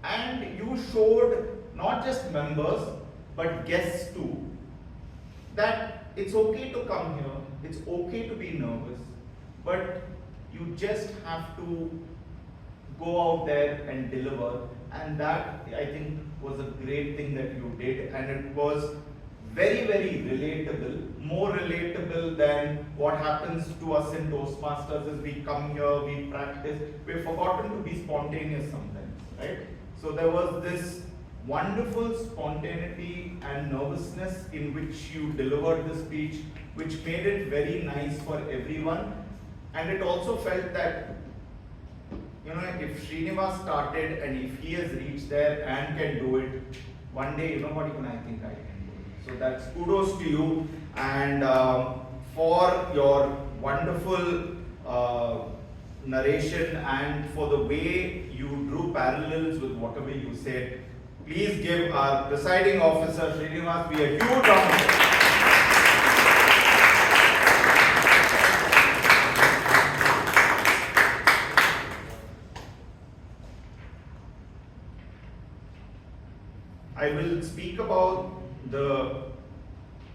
And you showed not just members, but guests too, that it's okay to come here, it's okay to be nervous, but you just have to go out there and deliver. And that, I think, was a great thing that you did, and it was very, very relatable, more relatable than what happens to us in Toastmasters is we come here, we practice, we've forgotten to be spontaneous sometimes, right? So there was this wonderful spontaneity and nervousness in which you delivered the speech, which made it very nice for everyone. And it also felt that, if Srinivas started and if he has reached there and can do it, one day, what even I think I can do it. So that's kudos to you, and for your wonderful narration and for the way you drew parallels with whatever you said. Please give our presiding officer, Srinivas V, a huge round of applause. I will speak about the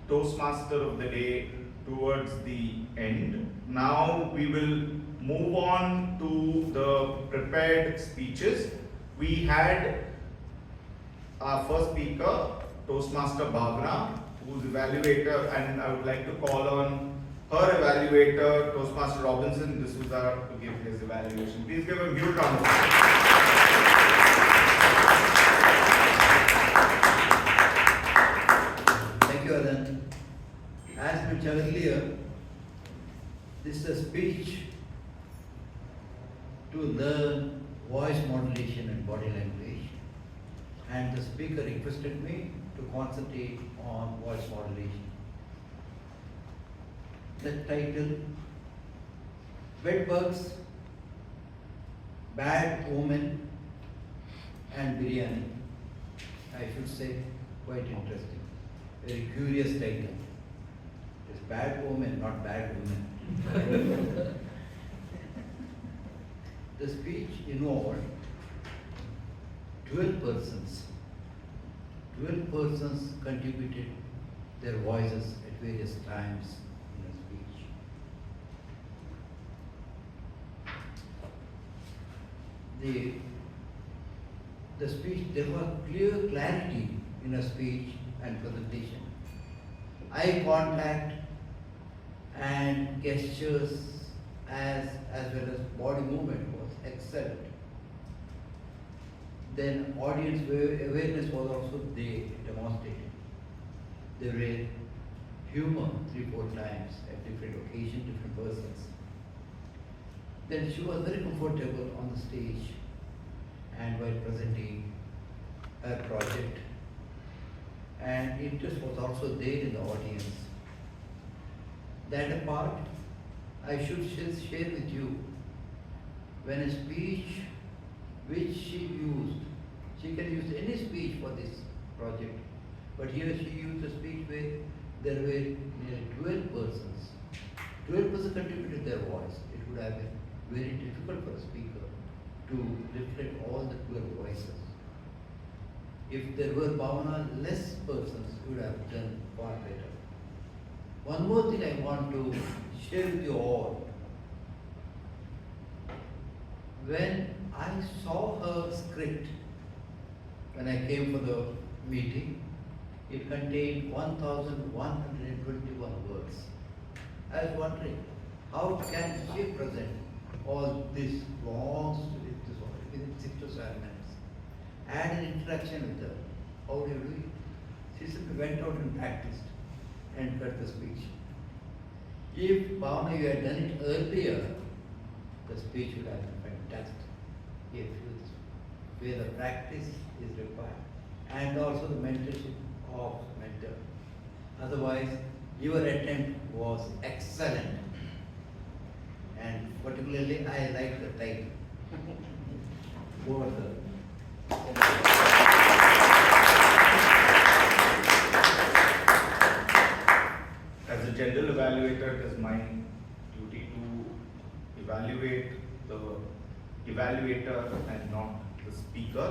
Toastmaster of the day towards the end. Now we will move on to the prepared speeches. We had our first speaker, Toastmaster Bhavana, who's evaluator, and I would like to call on her evaluator, Toastmaster Robinson. This was to give his evaluation. Please give a huge round of applause. Thank you, Anand. As mentioned earlier, this is a speech to learn voice modulation and body language, and the speaker requested me to concentrate on voice modulation. The title, Bedbugs, Bad Omen and Biryani. I should say, quite interesting. very curious title. It's Bad Woman, not Bad Women. The speech involved 12 persons. 12 persons contributed their voices at various times in a speech. The speech, there was clear clarity in a speech and presentation. Eye contact and gestures as well as body movement was excellent. Then audience awareness was also demonstrated. There were humor 3-4 times at different occasions, different persons. Then she was very comfortable on the stage and while presenting her project. And interest was also there in the audience. That apart, I should share with you, when a speech which she used, she can use any speech for this project, but here she used a speech where there were nearly 12 persons. 12 persons contributed their voice. It would have been very difficult for a speaker to reflect all the 12 voices. If there were Bhavana less persons, you would have done far better. One more thing I want to share with you all. When I saw her script, when I came for the meeting, it contained 1,121 words. I was wondering, how can she present all this long story within 6 to 7 minutes? Add an interaction with her. How do you do it? She simply went out and practiced and cut the speech. If Bhavana, you had done it earlier, the speech would have been fantastic. If where the practice is required and also the mentorship of mentor. Otherwise, your attempt was excellent. And particularly, I like the title. Go on, As a general evaluator, it is my duty to evaluate the evaluator and not the speaker.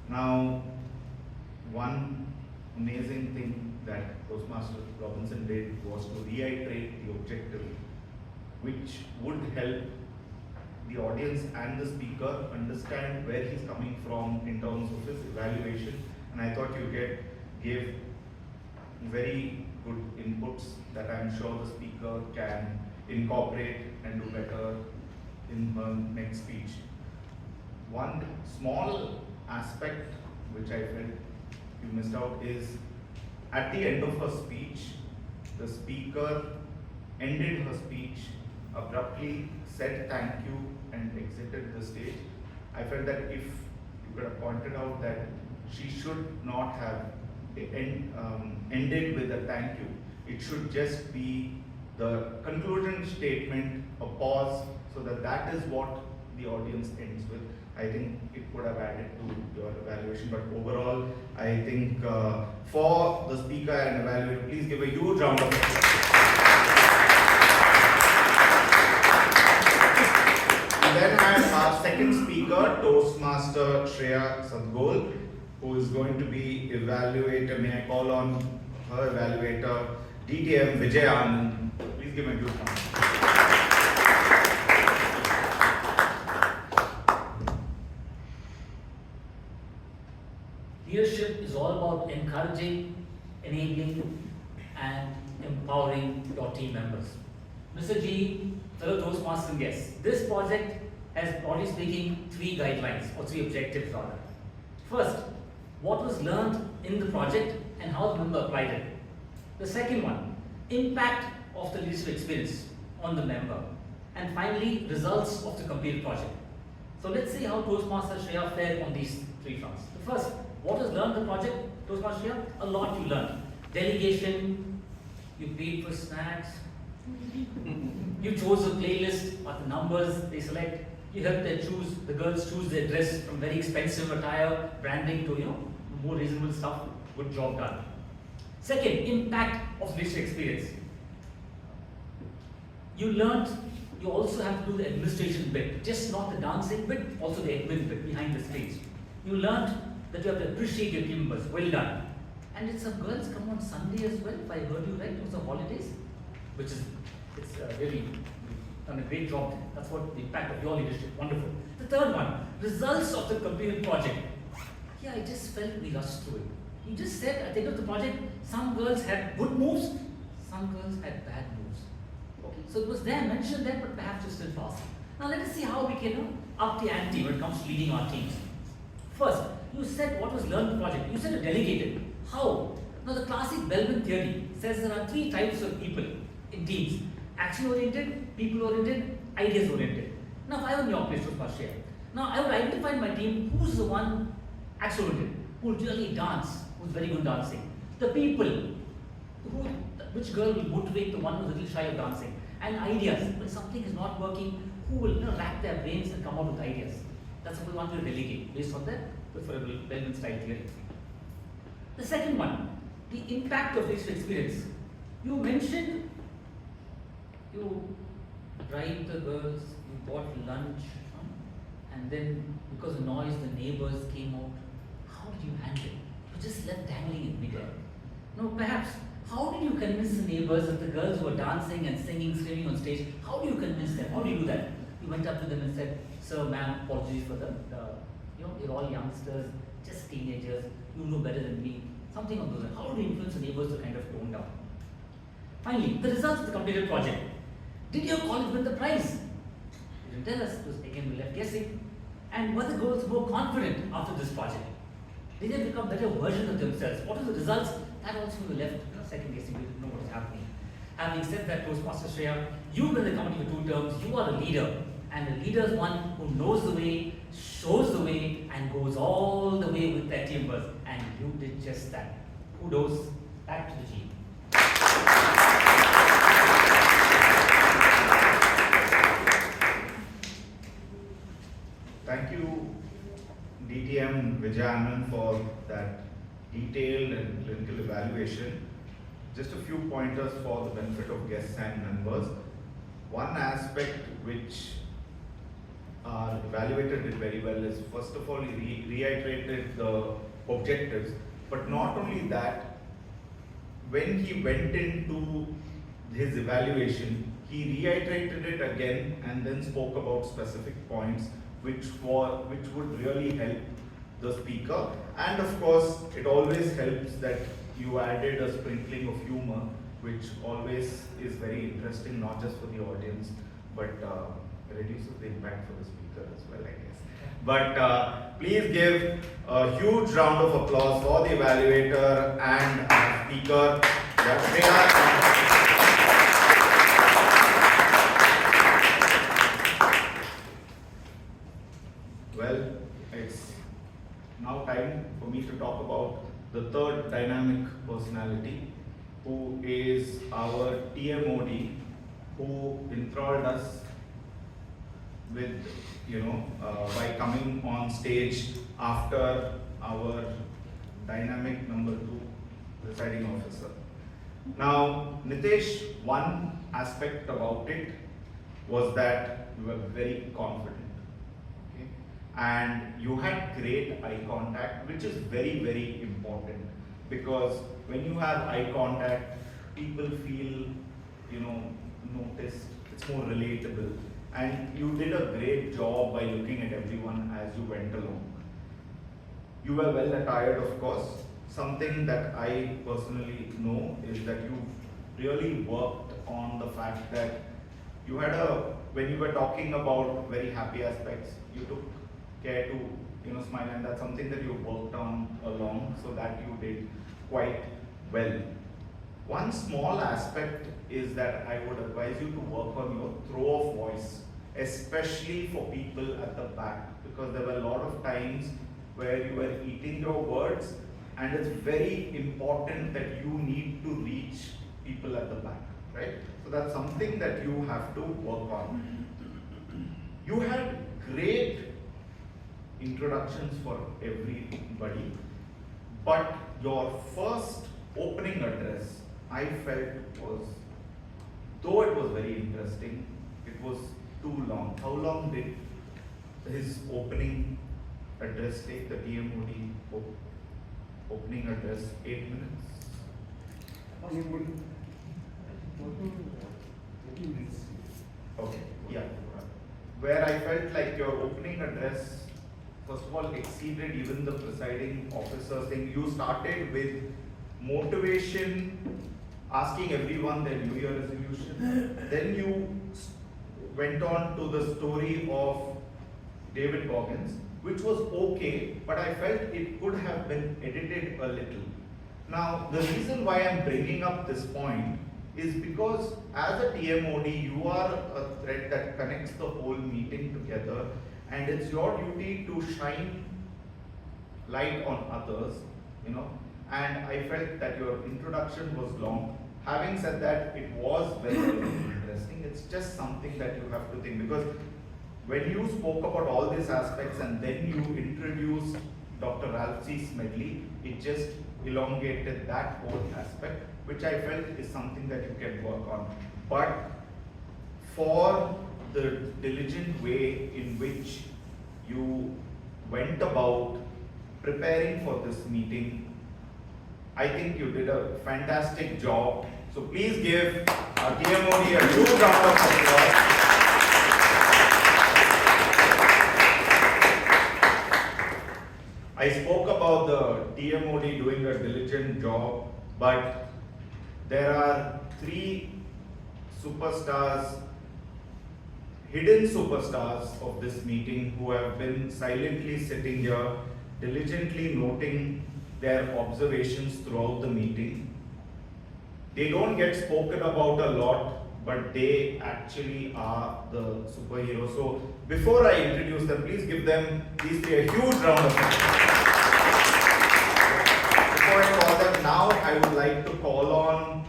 Now, one amazing thing that Toastmaster Robinson did was to reiterate the objective, which would help the audience and the speaker understand where he's coming from in terms of his evaluation. And I thought you gave very good inputs that I'm sure the speaker can incorporate and do better in her next speech. One small aspect which I felt you missed out is at the end of her speech, the speaker ended her speech abruptly, said thank you and exited the stage. I felt that if you could have pointed out that she should not have ended with a thank you, it should just be the conclusion statement, a pause, so that is what the audience ends with. I think it would have added to your evaluation, but overall, I think for the speaker and evaluator, please give a huge round of applause. And then I have our second speaker, Toastmaster Shreya Sadugol, who is going to be evaluator. May I call on her evaluator, DTM Vijay Anand. Please give a huge round. Leadership is all about encouraging, enabling, and empowering your team members. Mr. G, fellow Toastmasters and guests, this project has, broadly speaking, 3 guidelines, or 3 objectives rather. First, what was learned in the project and how the member applied it. The second one, impact of the leadership experience on the member. And finally, results of the completed project. So let's see how Toastmaster Shreya fared on these 3 fronts. The first, what was learned in the project, Toastmaster Shreya? A lot you learned. Delegation, you paid for snacks, you chose a playlist, what the numbers they select, you helped the girls choose their dress from very expensive attire, branding to, more reasonable stuff. Good job done. Second, impact of leadership experience. You learned you also have to do the administration bit, just not the dancing bit, also the admin bit behind the stage. You learned that you have to appreciate your team members. Well done. And did some girls come on Sunday as well? If I heard you right, it was the holidays, which is really done a great job. That's what the impact of your leadership. Wonderful. The third one, results of the completed project. Yeah, I just felt we rushed through it. You just said at the end of the project, some girls had good moves, some girls had bad moves. Okay, so it was there, mentioned there, but perhaps you're still passing. Now let us see how we can up the ante when it comes to leading our teams. First, you said what was learned in the project. You said you delegated. How? Now the classic Bellman theory says there are three types of people in teams. Action-oriented, people-oriented, ideas-oriented. Now if I were in your place, Shreya, now I would identify in my team who's the one action-oriented, who will really dance, who's very good dancing. The people, which girl will motivate the one who's a little shy of dancing. And ideas, when something is not working, who will rack their brains and come out with ideas. That's what we want to delegate based on the preferable Bellman style theory. The second one, the impact of this experience. You mentioned you drive the girls, you bought lunch, and then because of noise, the neighbors came out. How did you handle it? You just left dangling in midair. No, perhaps, how did you convince the neighbors that the girls who were dancing and singing, screaming on stage, how do you convince them? How do you do that? You went up to them and said, sir, ma'am, apologies for you're all youngsters, just teenagers, you know better than me. Something of those lines. How do you influence the neighbors to kind of tone down? Finally, the results of the completed project. Did your college win the prize? You didn't tell us, because again we left guessing. And were the girls more confident after this project? Did they become better versions of themselves? What are the results? That also we were left second guessing, we didn't know what was happening. Having said that, Toastmaster Shreya, you've been in the committee for 2 terms, you are a leader. And the leader is one who knows the way, shows the way, and goes all the way with their team members. And you did just that. Kudos, back to the team. Thank you, DTM Vijay Anand, for that detailed and clinical evaluation. Just a few pointers for the benefit of guests and members. One aspect which our evaluator did very well is, first of all, he reiterated the objectives, but not only that, when he went into his evaluation, he reiterated it again and then spoke about specific points which would really help the speaker. And of course, it always helps that you added a sprinkling of humor, which always is very interesting, not just for the audience, but reduces the impact for the speaker as well, I guess. But please give a huge round of applause for the evaluator and our speaker, Shreya. Well, it's now time for me to talk about the third dynamic personality, who is our TMOD, who enthralled us with, by coming on stage after our dynamic number 2 presiding officer. Now, Nitish, one aspect about it was that you were very confident. And you had great eye contact, which is very, very important, because when you have eye contact, people feel, noticed, it's more relatable. And you did a great job by looking at everyone as you went along. You were well attired, of course. Something that I personally know is that you really worked on the fact that you had when you were talking about very happy aspects, you took care to smile, and that's something that you worked on along, so that you did quite well. One small aspect is that I would advise you to work on your throw of voice, especially for people at the back, because there were a lot of times where you were eating your words, and it's very important that you need to reach people at the back, right? So that's something that you have to work on. You had great introductions for everybody, but your first opening address, I felt was, though it was very interesting, it was too long. How long did his opening address take? The TMOD opening address, 8 minutes? Okay, yeah. Where I felt like your opening address, first of all, exceeded even the presiding officer's thing. You started with motivation, asking everyone their New Year resolution. Then you went on to the story of David Goggins, which was okay, but I felt it could have been edited a little. Now, the reason why I'm bringing up this point is because as a TMOD, you are a thread that connects the whole meeting together, and it's your duty to shine light on others, you know, and I felt that your introduction was long. Having said that, it was very, very interesting. It's just something that you have to think, because when you spoke about all these aspects and then you introduced Dr. Ralph C. Smedley, it just elongated that whole aspect, which I felt is something that you can work on. But for the diligent way in which you went about preparing for this meeting, I think you did a fantastic job. So please give our TMOD a huge round of applause. I spoke about the TMOD doing a diligent job, but there are 3 superstars, hidden superstars of this meeting who have been silently sitting here, diligently noting their observations throughout the meeting. They don't get spoken about a lot, but they actually are the superheroes. So before I introduce them, please give them, these 3, a huge round of applause. Before I call them now, I would like to call on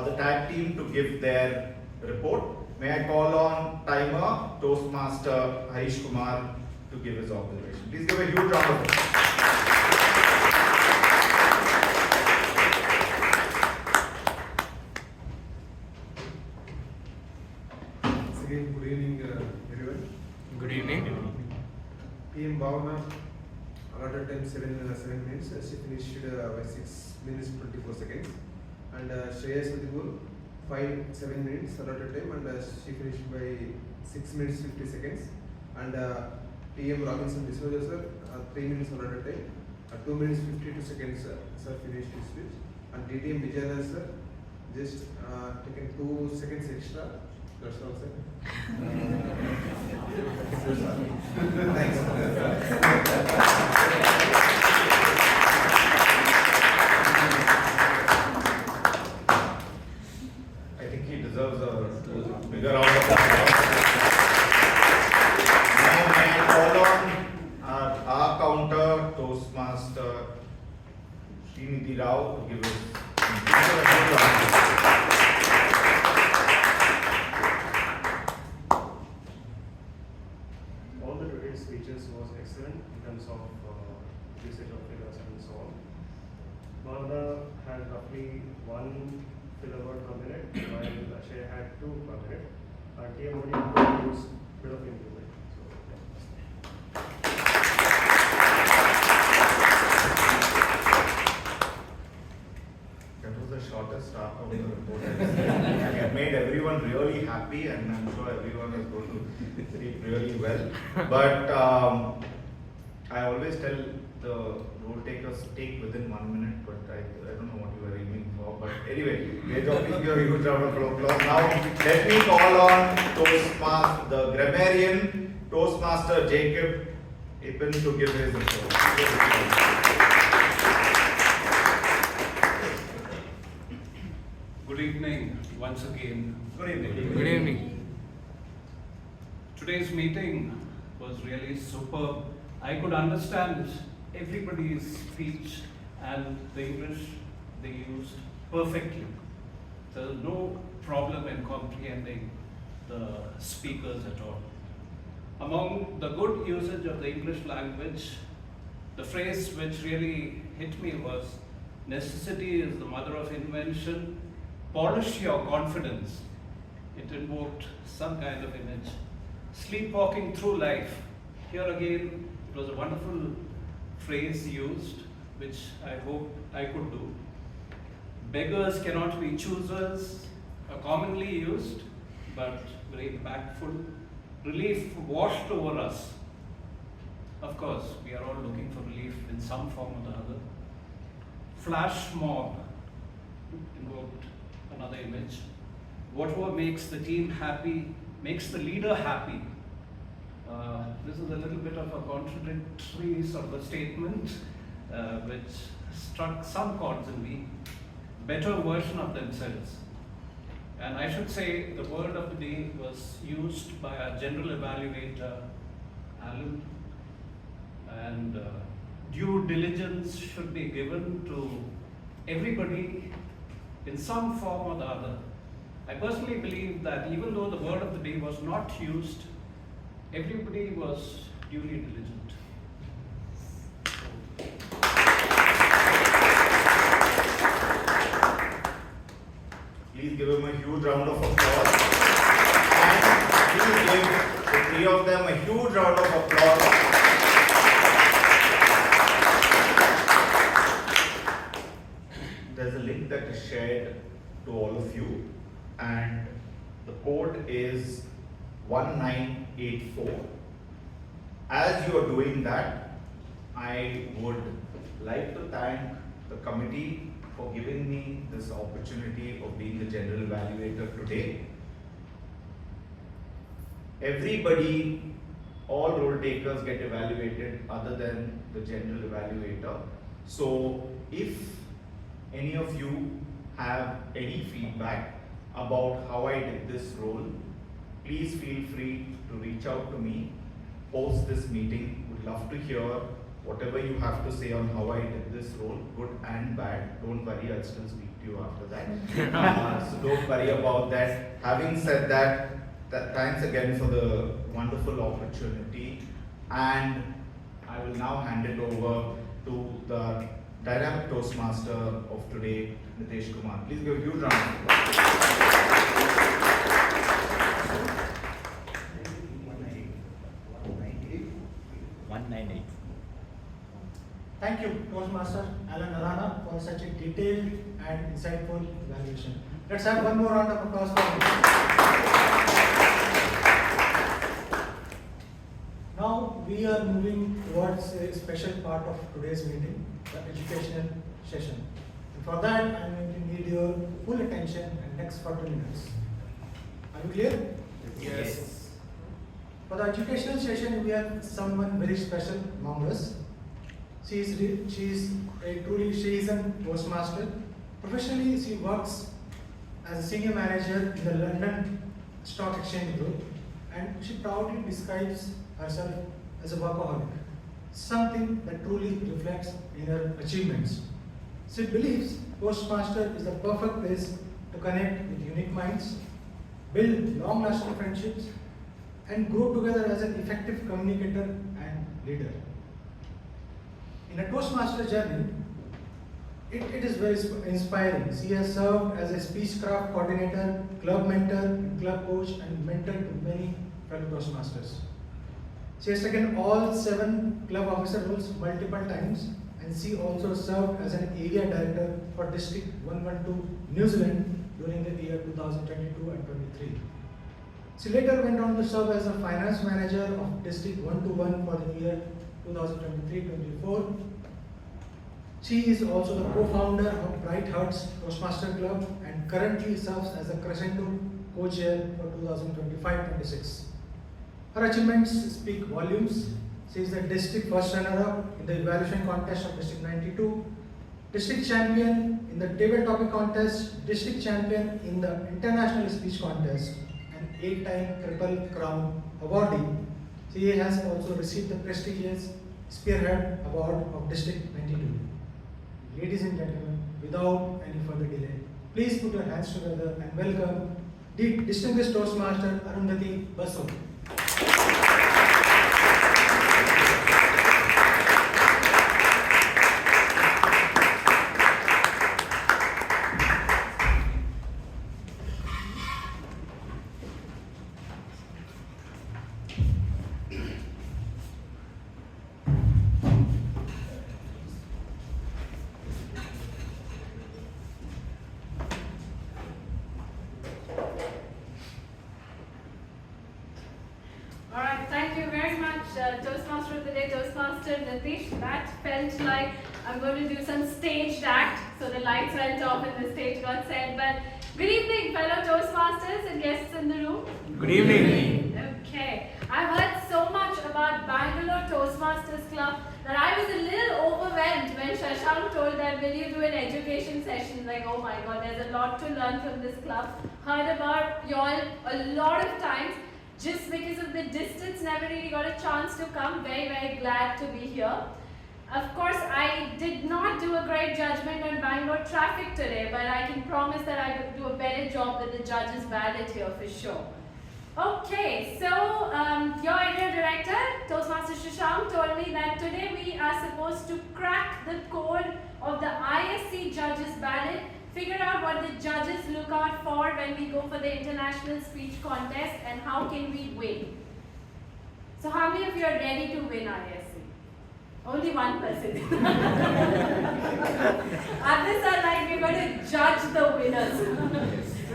the tag team to give their report. May I call on timer, Toastmaster Harish Kumar to give his observation. Please give a huge round of applause. Again, good evening, everyone. Good evening. PM Bhavana, allotted time 7 minutes. She finished by 6 minutes 24 seconds. And Shreya Sadugol, 7 minutes allotted time, and she finished by 6 minutes 50 seconds. And TM Robinson D'Souza sir, 3 minutes allotted time, 2 minutes 52 seconds. Sir finished his speech. And DTM Vijay sir, just taken 2 seconds extra. That's all, sir. Thanks. I think he deserves a bigger round of applause. Now may I call on our counter Toastmaster Shrinidhi Rao to give his All the today's speeches was excellent in terms of usage of figures and so on. Bhavana had roughly 1 filler word per minute, while Shreya had 2 per minute. TMOD could use a bit of improvement. So, that was the shortest half of the report. It made everyone really happy, and I'm sure everyone is going to sleep really well. But I always tell the role takers take within 1 minute, but I don't know what you were aiming for. But anyway, great job. Please give a huge round of applause. Now let me call on Toastmaster, the grammarian, Toastmaster Jacob Eapen to give his report. Good evening once again. Good evening. Good evening. Today's meeting was really superb. I could understand everybody's speech and the English they used perfectly. There was no problem in comprehending the speakers at all. Among the good usage of the English language, the phrase which really hit me was necessity is the mother of invention. Polish your confidence. It invoked some kind of image. Sleepwalking through life. Here again, it was a wonderful phrase used, which I hope I could do. Beggars cannot be choosers, are commonly used, but very impactful. Relief washed over us. Of course, we are all looking for relief in some form or the other. Flash mob invoked another image. Whatever makes the team happy, makes the leader happy. This is a little bit of a contradictory sort of a statement, which struck some chords in me. Better version of themselves. And I should say the word of the day was used by our general evaluator, Anand. And due diligence should be given to everybody in some form or the other. I personally believe that even though the word of the day was not used, everybody was duly diligent. Please give him a huge round of applause. And please give the three of them a huge round of applause. There's a link that is shared to all of you, and the code is 1984. As you are doing that, I would like to thank the committee for giving me this opportunity of being the general evaluator today. Everybody, all role takers get evaluated other than the general evaluator. So if any of you have any feedback about how I did this role, please feel free to reach out to me post this meeting. Would love to hear whatever you have to say on how I did this role, good and bad. Don't worry, I'll still speak to you after that. So don't worry about that. Having said that, thanks again for the wonderful opportunity, and I will now hand it over to the dynamic Toastmaster of today, Nitish Kumar. Please give a huge round of applause. 198. Thank you, Toastmaster Alan Arana, for such a detailed and insightful evaluation. Let's have one more round of applause for him. Now we are moving towards a special part of today's meeting, the educational session. And for that, I'm going to need your full attention in the next 40 minutes. Are you clear? Yes. For the educational session, we have someone very special among us. She is a truly seasoned Toastmaster. Professionally, she works as a senior manager in the London Stock Exchange Group, and she proudly describes herself as a workaholic, something that truly reflects in her achievements. She believes Toastmaster is the perfect place to connect with unique minds, build long-lasting friendships, and grow together as an effective communicator and leader. In a Toastmaster journey, it is very inspiring. She has served as a speechcraft coordinator, club mentor, club coach, and mentor to many fellow Toastmasters. She has taken all 7 club officer roles multiple times, and she also served as an area director for District 112 New Zealand during the year 2022 and 23. She later went on to serve as a finance manager of District 121 for the year 2023-24. She is also the co-founder of Bright Hearts Toastmaster Club and currently serves as a Crescendo co-chair for 2025-26. Her achievements speak volumes. She is the district first runner-up in the evaluation contest of District 92, district champion in the table topic contest, district champion in the international speech contest, and 8-time Triple Crown awardee. She has also received the prestigious Spearhead Award of District 92. Ladies and gentlemen, without any further delay, please put your hands together and welcome the distinguished Toastmaster Arundhuti Basu. Toastmaster of the Day, Toastmaster Nitish. That felt like I'm going to do some staged act. So the lights went off and the stage got set. But good evening, fellow Toastmasters and guests in the room. Good evening. Okay. I've heard so much about Bangalore Toastmasters Club that I was a little overwhelmed when Shashank told that, will you do an education session? Like, oh my god, there's a lot to learn from this club. Heard about y'all a lot of times. Just because of the distance, never really got a chance to come. Very, very glad to be here. Of course, I did not do a great judgment on Bangalore traffic today, but I can promise that I will do a better job with the judges' ballot here for sure. Okay, so your ideal director, Toastmaster Shashank, told me that today we are supposed to crack the code of the ISC judges' ballot, figure out what the judges look out for when we go for the international speech contest, and how can we win. So how many of you are ready to win ISC? Only one person. Others are like, we're going to judge the winners.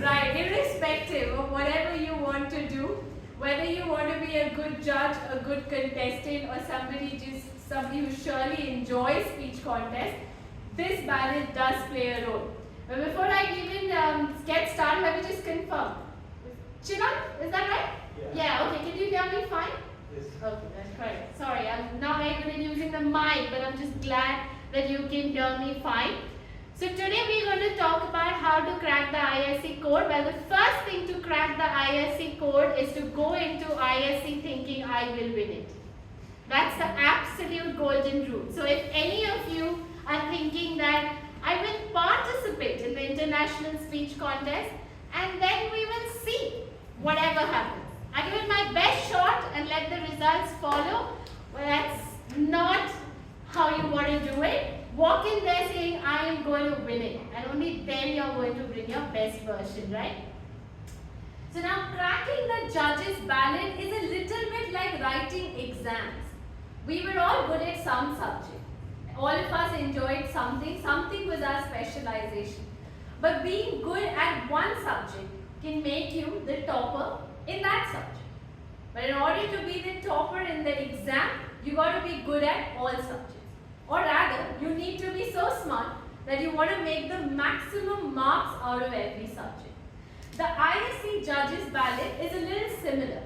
Right, irrespective of whatever you want to do, whether you want to be a good judge, a good contestant, or somebody who surely enjoys speech contest, this ballot does play a role. But before I even get started, let me just confirm. Chiran, is that right? Yeah, okay, can you hear me fine? Yes. Okay, that's correct. Sorry, I'm not very good at using the mic, but I'm just glad that you can hear me fine. So today we're going to talk about how to crack the ISC code. Well, the first thing to crack the ISC code is to go into ISC thinking I will win it. That's the absolute golden rule. So if any of you are thinking that I will participate in the international speech contest and then we will see whatever happens. I give it my best shot and let the results follow. Well, that's not how you want to do it. Walk in there saying, I am going to win it. And only then you're going to bring your best version, right? So now cracking the judges' ballot is a little bit like writing exams. We were all good at some subject. All of us enjoyed something. Something was our specialization. But being good at one subject can make you the topper in that subject. But in order to be the topper in the exam, you got to be good at all subjects. Or rather, you need to be so smart that you want to make the maximum marks out of every subject. The ISC judges' ballot is a little similar.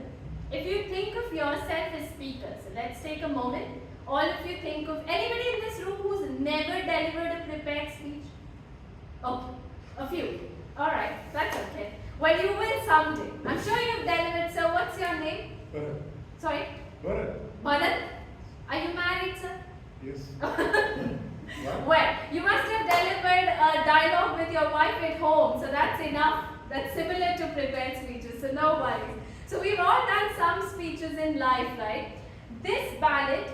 If you think of yourself as speakers, so let's take a moment. All of you think of anybody in this room who's never delivered a prepared speech? Okay, a few. Alright, that's okay. Well, you will someday. I'm sure you've delivered, sir. What's your name? Bharat. Sorry? Bharat. Bharat? Are you married, sir? Yes. Well, you must have delivered a dialogue with your wife at home, so that's enough. That's similar to prepared speeches, so no worries. So we've all done some speeches in life, right? This ballot,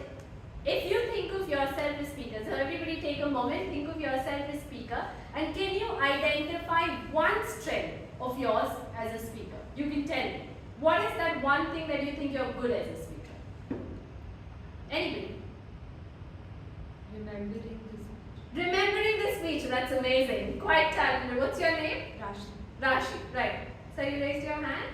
if you think of yourself as speaker, so everybody take a moment, think of yourself as speaker, and can you identify one strength of yours as a speaker? You can tell me. What is that one thing that you think you're good as a speaker? Anybody? Remembering the speech, that's amazing. Quite talented. What's your name? Rashi. Rashi, right. So you raised your hand?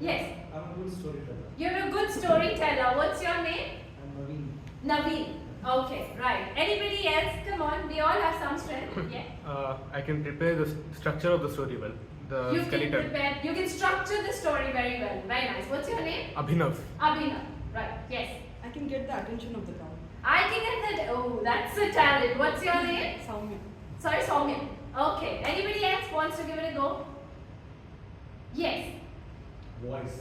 Yes. I'm a good storyteller. You're a good storyteller. What's your name? I'm Naveen. Naveen. Okay, right. Anybody else? Come on, we all have some strength. Yeah. I can prepare the structure of the story well. The You skeleton. can prepare, you can structure the story very well. Very nice. What's your name? Abhinav. Abhinava. Right. Yes. I can get the attention of the crowd. I can get that. Oh, that's a talent. What's your name? Soumya. Sorry, Soumya. Okay. Anybody else wants to give it a go? Yes. Voice.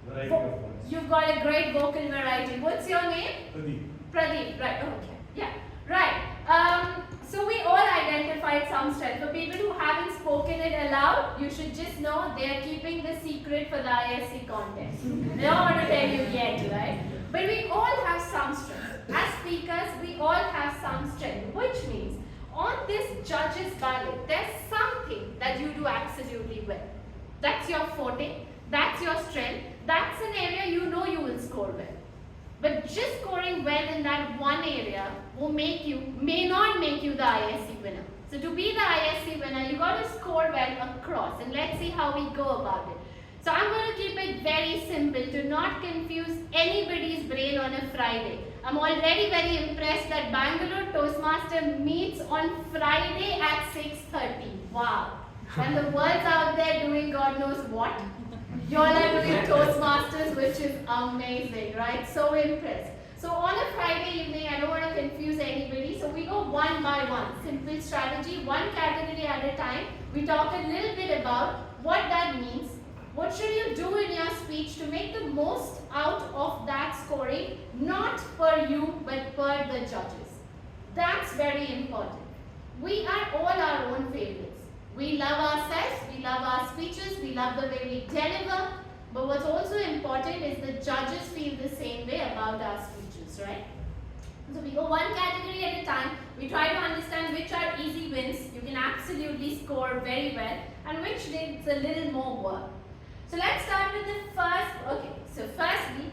Variety of voice. You've got a great vocal variety. What's your name? Pradeep. Pradeep. Right. Okay. Yeah. Right. So we all identified some strength. For people who haven't spoken it aloud, you should just know they are keeping the secret for the ISC contest. They don't want to tell you yet, right? But we all have some strength. As speakers, we all have some strength, which means on this judge's ballot, there's something that you do absolutely well. That's your forte, that's your strength, that's an area you know you will score well. But just scoring well in that one area may not make you the ISC winner. So to be the ISC winner, you got to score well across, and let's see how we go about it. So I'm going to keep it very simple to not confuse anybody's brain on a Friday. I'm already very impressed that Bangalore Toastmaster meets on Friday at 6:30. Wow. And the world's out there doing God knows what. You all are doing Toastmasters, which is amazing, right? So impressed. So on a Friday evening, I don't want to confuse anybody. So we go one by one. Simple strategy, one category at a time. We talk a little bit about what that means. What should you do in your speech to make the most out of that scoring, not per you, but per the judges? That's very important. We are all our own favorites. We love ourselves, we love our speeches, we love the way we deliver, but what's also important is the judges feel the same way about our speeches, right? So we go one category at a time, we try to understand which are easy wins, you can absolutely score very well, and which needs a little more work. So let's start with the first, okay, so firstly,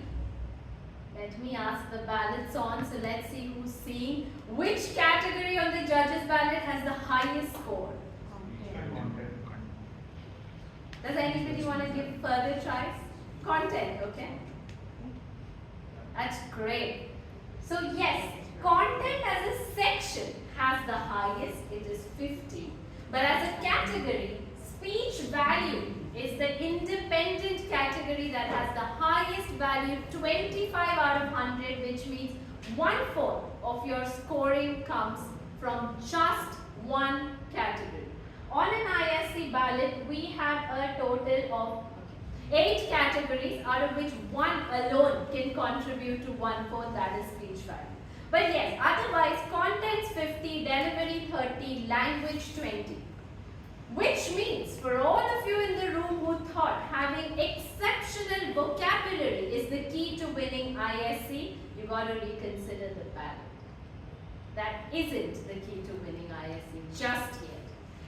let me ask the ballots on, so let's see who's seeing which category on the judges ballot has the highest score. Does anybody want to give further tries? Content, okay? That's great. So yes, content as a section has the highest, it is 50. But as a category, speech value is the independent category that has the highest value, 25 out of 100, which means 1/4 of your scoring comes from just one category. On an ISC ballot, we have a total of 8 categories, out of which one alone can contribute to 1/4, that is speech value. But yes, otherwise, contents 50, delivery 30, language 20. Which means, for all of you in the room who thought having exceptional vocabulary is the key to winning ISC, you got to reconsider the ballot. That isn't the key to winning ISC just yet.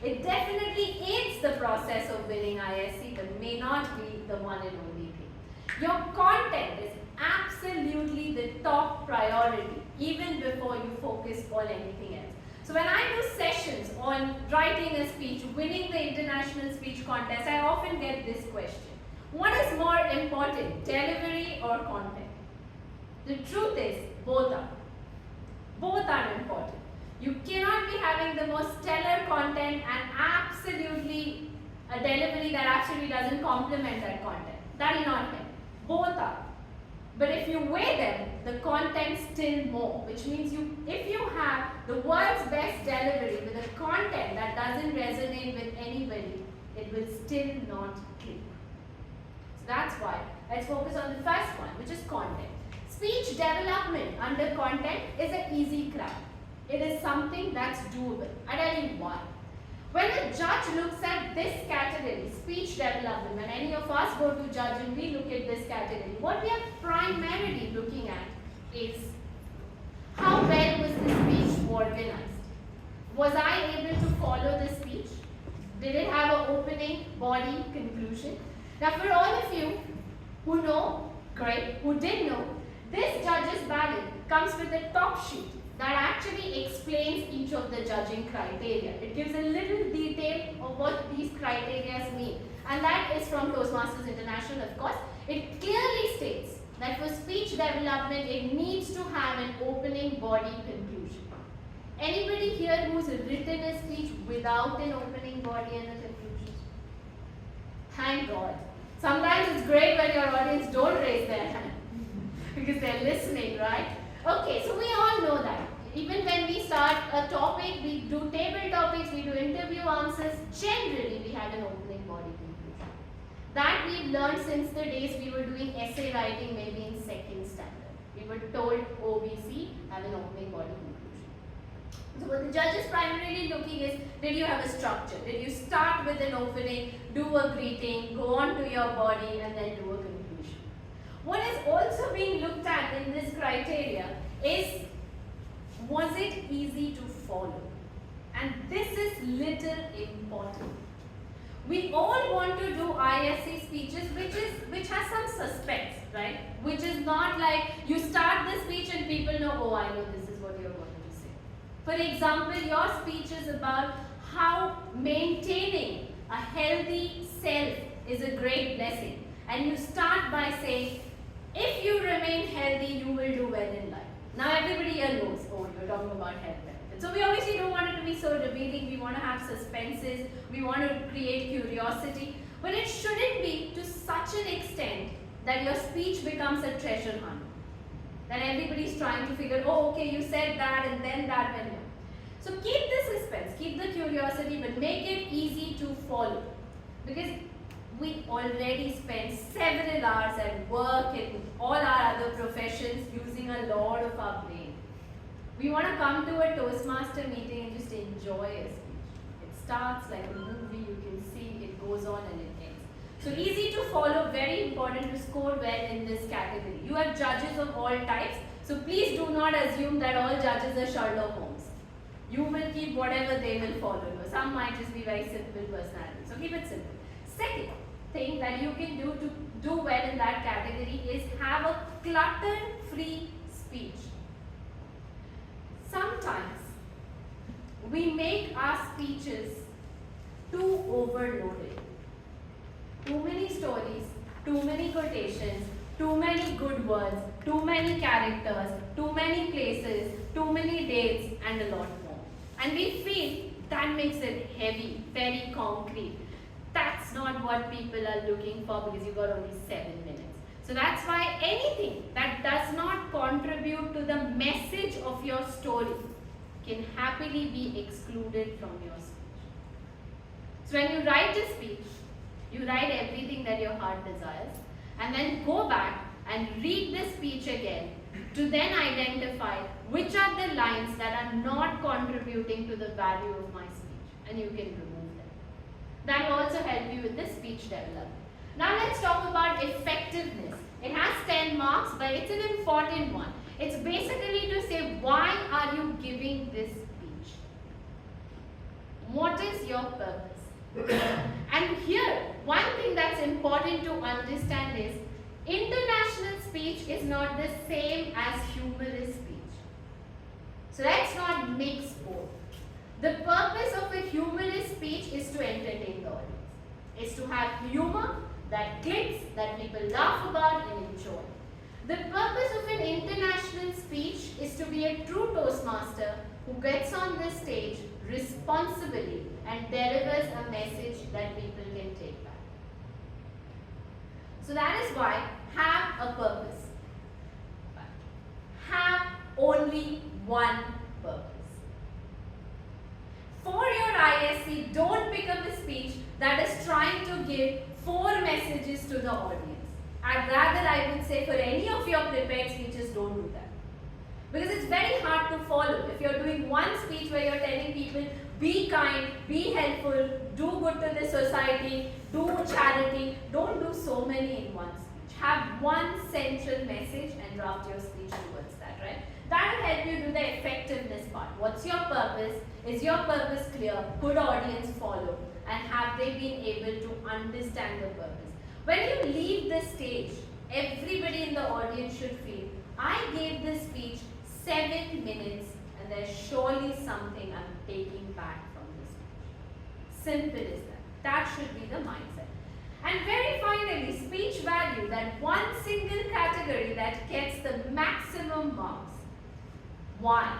It definitely aids the process of winning ISC, but may not be the one and only thing. Your content is absolutely the top priority, even before you focus on anything else. So when I do sessions on writing a speech, winning the international speech contest, I often get this question. What is more important, delivery or content? The truth is, both are. Both are important. You cannot be having the most stellar content and absolutely a delivery that absolutely doesn't complement that content. That will not happen. Both are. But if you weigh them, the content still more, which means if you have the world's best delivery with a content that doesn't resonate with anybody, it will still not click. So that's why let's focus on the first one, which is content. Speech development under content is an easy crack. It is something that's doable. I tell you why. When a judge looks at this category, speech development, when any of us go to judge and we look at this category, what we are primarily looking at is how well was the speech organized? Was I able to follow the speech? Did it have an opening, body, conclusion? Now for all of you who know, great, who didn't know, this judge's ballot comes with a top sheet that actually explains each of the judging criteria. It gives a little detail of what these criteria mean. And that is from Toastmasters International, of course. It clearly states that for speech development, it needs to have an opening, body, conclusion. Anybody here who's written a speech without an opening, body, and a conclusion? Thank God. Sometimes it's great when your audience don't raise their hand because they're listening, right? Okay, so we all know that. Even when we start a topic, we do table topics, we do interview answers, generally we have an opening, body, conclusion. That we've learned since the days we were doing essay writing, maybe in 2nd standard. We were told OBC, have an opening, body, conclusion. So what the judge is primarily looking is, did you have a structure? Did you start with an opening, do a greeting, go on to your body, and then do a conclusion? What is also being looked at in this criteria is, was it easy to follow? And this is little important. We all want to do ISC speeches which has some suspects, right? Which is not like you start the speech and people know, oh, I know this is what you're going to say. For example, your speech is about how maintaining a healthy self is a great blessing. And you start by saying, if you remain healthy, you will do well in life. Now everybody here knows, oh, you're talking about health benefits. So we obviously don't want it to be so revealing. We want to have suspenses. We want to create curiosity. But it shouldn't be to such an extent that your speech becomes a treasure hunt. That everybody's trying to figure, oh, okay, you said that and then that went here. So keep the suspense, keep the curiosity, but make it easy to follow. Because we already spend several hours at work and all our other professions using a lot of our brain. We want to come to a Toastmaster meeting and just enjoy a speech. It starts like a movie, you can see it goes on and it ends. So easy to follow, very important to score well in this category. You have judges of all types, so please do not assume that all judges are Sherlock Holmes. You will keep whatever they will follow. Some might just be very simple personalities, so keep it simple. Second thing that you can do to do well in that category is have a clutter-free speech. Sometimes we make our speeches too overloaded. Too many stories, too many quotations, too many good words, too many characters, too many places, too many dates, and a lot more. And we feel that makes it heavy, very concrete. That's not what people are looking for because you've got only 7 minutes. So that's why anything that does not contribute to the message of your story can happily be excluded from your speech. So when you write a speech, you write everything that your heart desires and then go back and read the speech again to then identify which are the lines that are not contributing to the value of my speech, and you can remove them. That will also help you with the speech development. Now let's talk about effectiveness. It has 10 marks, but it's an important one. It's basically to say, why are you giving this speech? What is your purpose? And here, one thing that's important to understand is, international speech is not the same as humorous speech. So let's not mix both. The purpose of a humorous speech is to entertain the audience. Is to have humor that clicks, that people laugh about and enjoy. The purpose of an international speech is to be a true Toastmaster who gets on the stage responsibly and delivers a message that people can take back. So that is why have a purpose. Have only one purpose. For your ISC, don't pick up a speech that is trying to give 4 messages to the audience. I'd rather, I would say, for any of your prepared speeches, don't do that. Because it's very hard to follow. If you're doing one speech where you're telling people, be kind, be helpful, do good to the society, do charity, don't do so many in one speech. Have one central message and draft your speech towards that, right? That will help you do the effectiveness part. What's your purpose? Is your purpose clear? Could audience follow? And have they been able to understand the purpose? When you leave the stage, everybody in the audience should feel, I gave this speech 7 minutes and there's surely something I'm taking back from this speech. Simple as that. That should be the mindset. And very finally, speech value, that one single category that gets the maximum marks. Why?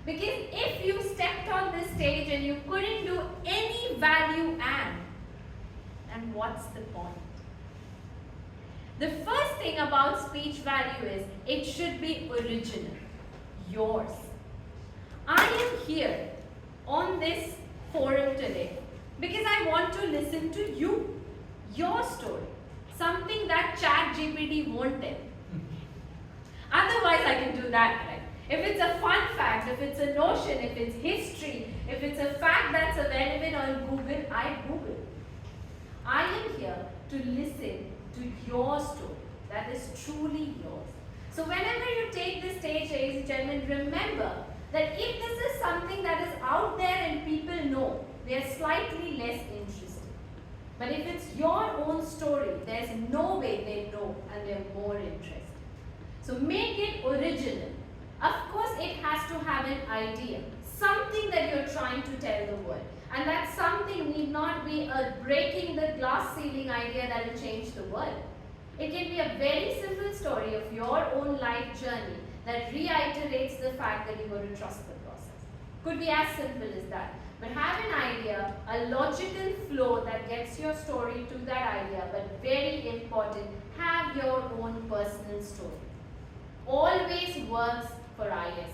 Because if you stepped on the stage and you couldn't do any value add, then what's the point? The first thing about speech value is it should be original, yours. I am here on this forum today because I want to listen to you, your story, something that ChatGPT won't tell. Otherwise, I can do that, right? If it's a fun fact, if it's a notion, if it's history, if it's a fact that's available on Google, I Google. I am here to listen to your story that is truly yours. So whenever you take the stage, ladies and gentlemen, remember that if this is something that is out there and people know, they are slightly less interested. But if it's your own story, there's no way they know and they're more interested. So make it original. Of course, it has to have an idea, something that you're trying to tell the world. And that something need not be a breaking the glass ceiling idea that will change the world. It can be a very simple story of your own life journey that reiterates the fact that you got to trust the process. Could be as simple as that. But have an idea, a logical flow that gets your story to that idea, but very important, have your own personal story. Always works for ISC.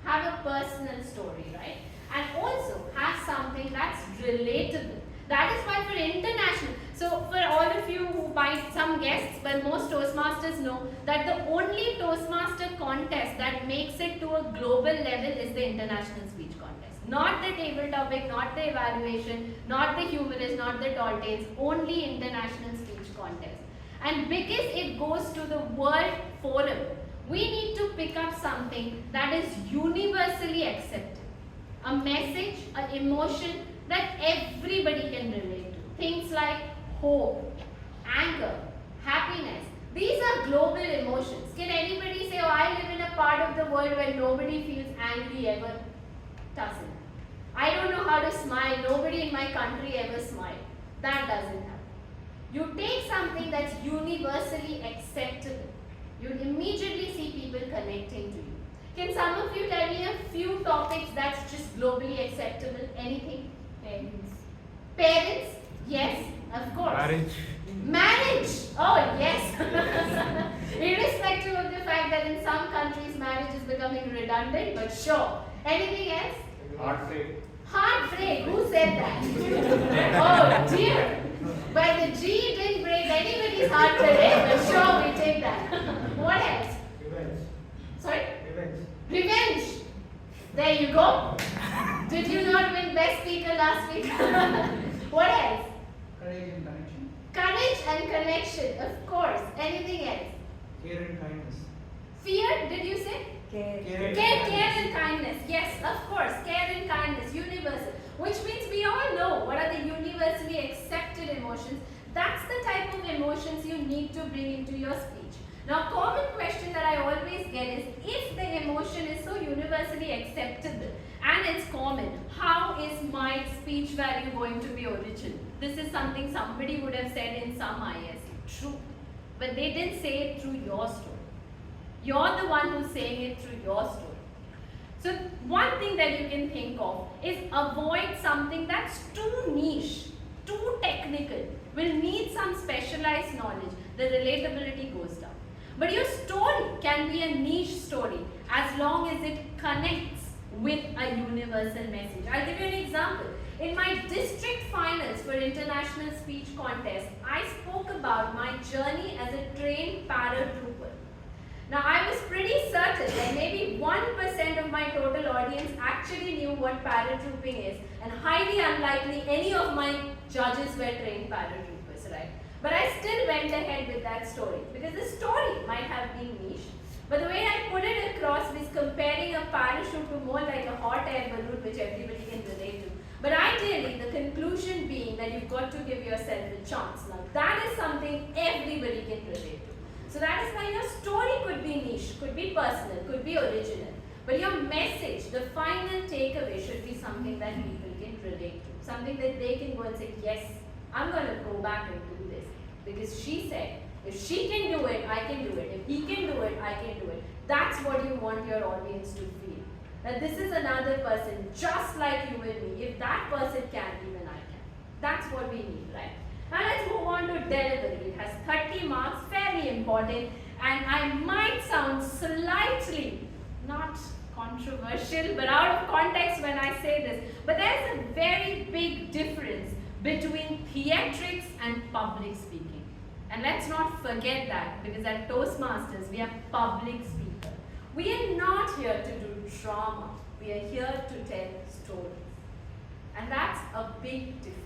Have a personal story, right? And also have something that's relatable. That is why for international, so for all of you who might, some guests, but most Toastmasters know that the only Toastmaster contest that makes it to a global level is the international speech contest. Not the table topic, not the evaluation, not the humorous, not the tall tales, only international speech contest. And because it goes to the world forum, we need to pick up something that is universally accepted. A message, an emotion that everybody can relate to. Things like hope, anger, happiness. These are global emotions. Can anybody say, oh, I live in a part of the world where nobody feels angry ever? Doesn't. I don't know how to smile. Nobody in my country ever smiled. That doesn't happen. You take something that's universally acceptable. You immediately see people connecting to you. Can some of you tell me a few topics that's just globally acceptable? Anything? Parents. Parents? Yes, of course. Marriage. Marriage! Oh, yes. Irrespective of the fact that in some countries marriage is becoming redundant, but sure. Anything else? Heartbreak. Heartbreak. Who said that? Oh, dear. But the G didn't break anybody's heart today, but sure, we take that. What else? Revenge. Sorry? Revenge. Revenge. There you go. Did you not win Best Speaker last week? What else? Courage and connection. Courage and connection, of course. Anything else? Care and kindness. Fear, did you say? Care. Care and kindness. Yes, of course. Care and kindness, universal. Which means we all know what are the universally accepted emotions. That's the type of emotions you need to bring into your speech. Now, common question that I always get is, if the emotion is so universally acceptable and it's common, how is my speech value going to be original? This is something somebody would have said in some ISC. True. But they didn't say it through your story. You're the one who's saying it through your story. So one thing that you can think of is avoid something that's too niche, too technical, will need some specialized knowledge. The relatability goes down. But your story can be a niche story as long as it connects with a universal message. I'll give you an example. In my district finals for international speech contest, I spoke about my journey as a trained paratrooper. Now, I was pretty certain that maybe 1% of my total audience actually knew what paratrooping is, and highly unlikely any of my judges were trained paratroopers, right? But I still went ahead with that story, because the story might have been niche, but the way I put it across was comparing a parachute to more like a hot air balloon, which everybody can relate to. But ideally, the conclusion being that you've got to give yourself a chance. Now, that is something everybody can relate to. So that is why your story could be niche, could be personal, could be original. But your message, the final takeaway, should be something that people can relate to. Something that they can go and say, yes, I'm going to go back and do this. Because she said, if she can do it, I can do it. If he can do it, I can do it. That's what you want your audience to feel. That this is another person just like you and me. If that person can, even I can. That's what we need, right? Now let's move on to delivery. It has 30 marks, fairly important, and I might sound slightly not controversial, but out of context when I say this. But there's a very big difference between theatrics and public speaking. And let's not forget that, because at Toastmasters we are public speakers. We are not here to do drama. We are here to tell stories. And that's a big difference.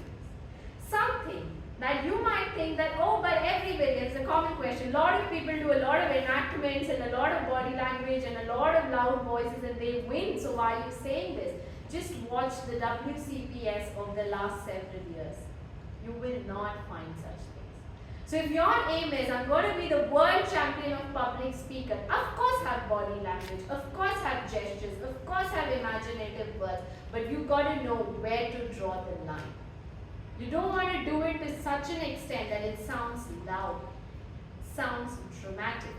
Something that you might think that, oh, but everybody, it's a common question. A lot of people do a lot of enactments and a lot of body language and a lot of loud voices and they win. So why are you saying this? Just watch the WCPS of the last several years. You will not find such things. So if your aim is, I'm going to be the world champion of public speaker, of course have body language, of course have gestures, of course have imaginative words, but you got to know where to draw the line. You don't want to do it to such an extent that it sounds loud, sounds dramatic.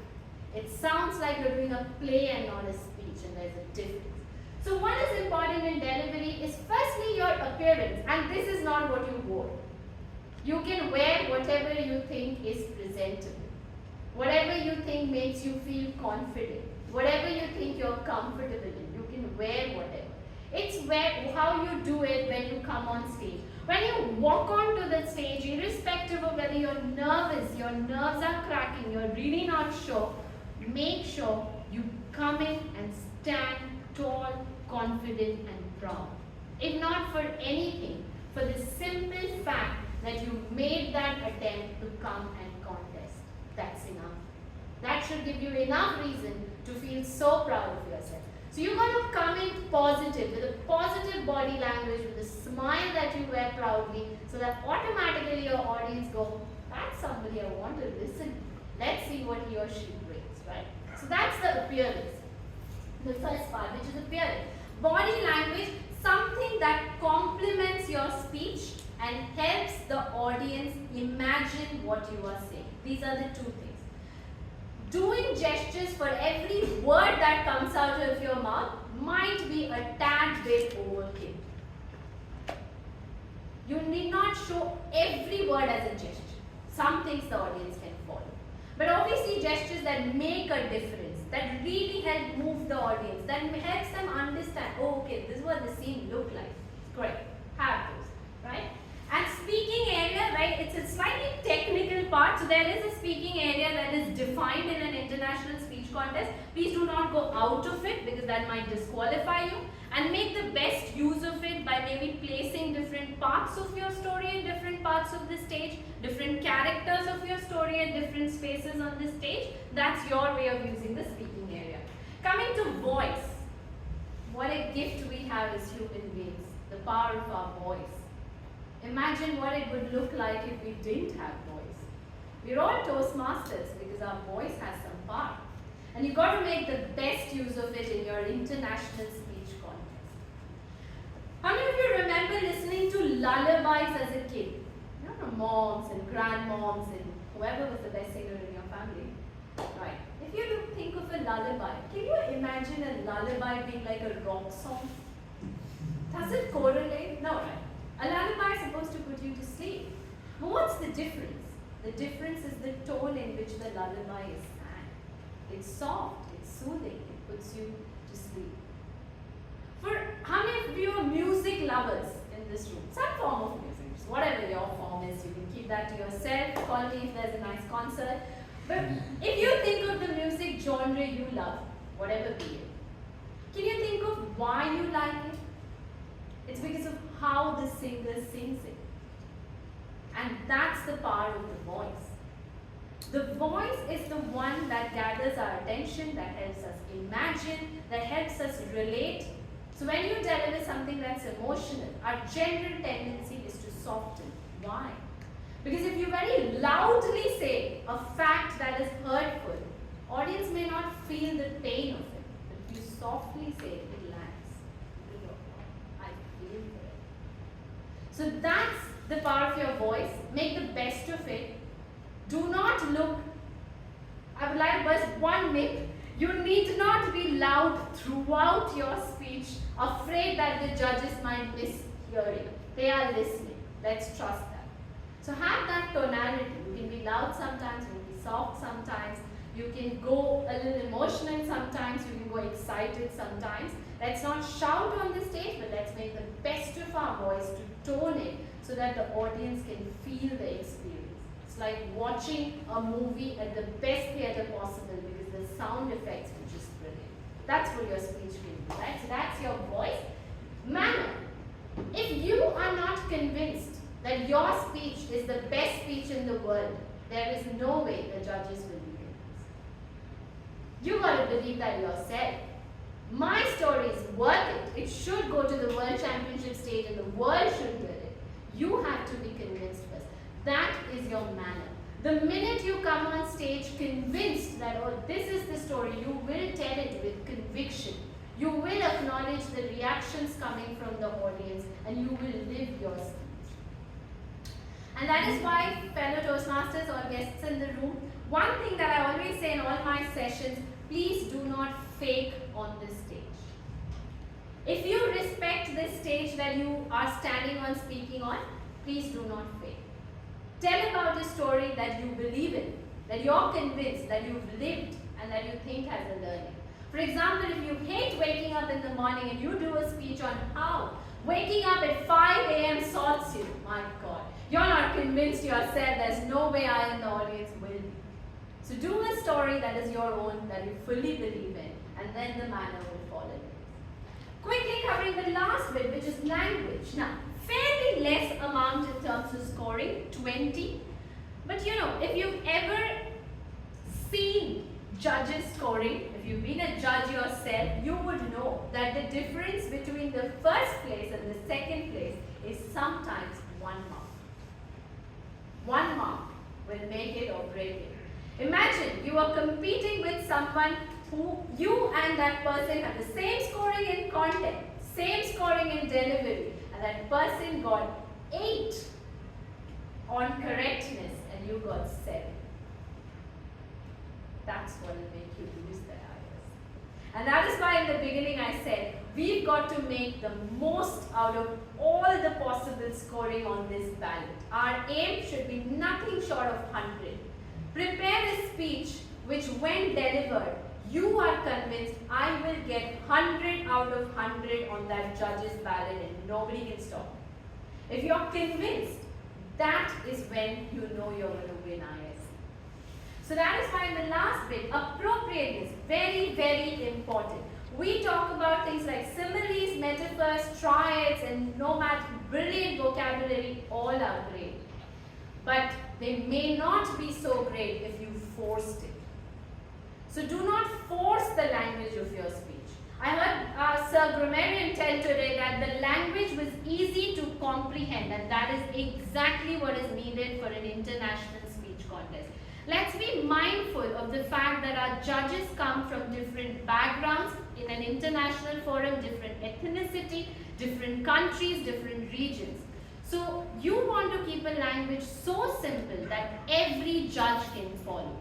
It sounds like you're doing a play and not a speech, and there's a difference. So what is important in delivery is firstly your appearance, and this is not what you wore. You can wear whatever you think is presentable, whatever you think makes you feel confident, whatever you think you're comfortable in. You can wear whatever. It's how you do it when you come on stage. When you walk onto the stage, irrespective of whether you're nervous, your nerves are cracking, you're really not sure, make sure you come in and stand tall, confident and proud. If not for anything, for the simple fact that you made that attempt to come and contest. That's enough. That should give you enough reason to feel so proud of yourself. So you're going to come in positive, with a positive body language, with a smile that you wear proudly, so that automatically your audience go, that's somebody I want to listen to. Let's see what he or she brings, right? So that's the appearance. The first part, which is appearance. Body language, something that complements your speech and helps the audience imagine what you are saying. These are the two things. Doing gestures for every word that comes out of your mouth might be a tad bit overkill. You need not show every word as a gesture. Some things the audience can follow. But obviously gestures that make a difference, that really help move the audience, that helps them understand, oh okay, this is what the scene looked like. Correct. Have those, right? And speaking area, right, it's a slightly technical part. So there is a speaking area that is defined in an international speech contest. Please do not go out of it because that might disqualify you. And make the best use of it by maybe placing different parts of your story in different parts of the stage, different characters of your story at different spaces on the stage. That's your way of using the speaking area. Coming to voice. What a gift we have as human beings, the power of our voice. Imagine what it would look like if we didn't have voice. We're all Toastmasters because our voice has some power. And you've got to make the best use of it in your international speech contest. How many of you remember listening to lullabies as a kid? You know, moms and grandmoms and whoever was the best singer in your family. Right. If you think of a lullaby, can you imagine a lullaby being like a rock song? Does it correlate? No, right? A lullaby is supposed to put you to sleep. But what's the difference? The difference is the tone in which the lullaby is sang. It's soft, it's soothing, it puts you to sleep. For how many of you are music lovers in this room? Some form of music, whatever your form is, you can keep that to yourself. Call me if there's a nice concert. But if you think of the music genre you love, whatever be it, can you think of why you like it? It's because of how the singer sings it. And that's the power of the voice. The voice is the one that gathers our attention, that helps us imagine, that helps us relate. So when you deliver something that's emotional, our general tendency is to soften. Why? Because if you very loudly say a fact that is hurtful, audience may not feel the pain of it. But if you softly say it, it lands. I feel it. So that's the power of your voice. Make the best of it. Do not look, I would like to bust one myth. You need not be loud throughout your speech, afraid that the judges might miss hearing. They are listening. Let's trust that. So have that tonality. You can be loud sometimes, you can be soft sometimes, you can go a little emotional sometimes, you can go excited sometimes. Let's not shout on the stage, but let's make the best of our voice to tone it so that the audience can feel the experience. It's like watching a movie at the best theater possible because the sound effects are just brilliant. That's what your speech can do, right? So that's your voice. Manner. If you are not convinced that your speech is the best speech in the world, there is no way the judges will be convinced. You got to believe that yourself. My story is worth it. It should go to the World Championship stage and the world should hear it. You have to be convinced first. That is your manner. The minute you come on stage convinced that, oh, this is the story, you will tell it with conviction. You will acknowledge the reactions coming from the audience and you will live your speech. And that is why, fellow Toastmasters or guests in the room, one thing that I always say in all my sessions, please do not fake on the stage. If you respect the stage that you are standing on speaking on, please do not fake. Tell about a story that you believe in, that you're convinced, that you've lived, and that you think has a learning. For example, if you hate waking up in the morning and you do a speech on how waking up at 5 a.m. sorts you, my God, you're not convinced yourself, there's no way I in the audience will be. So do a story that is your own, that you fully believe in, and then the manner will fall in. Quickly covering the last bit, which is language. Now, fairly less amount in terms of scoring, 20. But you know, if you've ever seen judges scoring, if you've been a judge yourself, you would know that the difference between the first place and the second place is sometimes 1 mark. 1 mark will make it or break it. Imagine you are competing with someone who you and that person have the same scoring in content, same scoring in delivery, and that person got 8 on correctness and you got 7. That's what will make you lose the IS. And that is why in the beginning I said, we've got to make the most out of all the possible scoring on this ballot. Our aim should be nothing short of 100. Prepare a speech which when delivered, you are convinced I will get 100 out of 100 on that judge's ballot and nobody can stop me. If you're convinced, that is when you know you're going to win IS. So that is why in the last bit, appropriateness, very, very important. We talk about things like similes, metaphors, triads, and nomads, brilliant vocabulary, all are great. But they may not be so great if you forced it. So do not force the language of your speech. I heard Sir Grammarian tell today that the language was easy to comprehend, and that is exactly what is needed for an international speech contest. Let's be mindful of the fact that our judges come from different backgrounds in an international forum, different ethnicity, different countries, different regions. So you want to keep a language so simple that every judge can follow.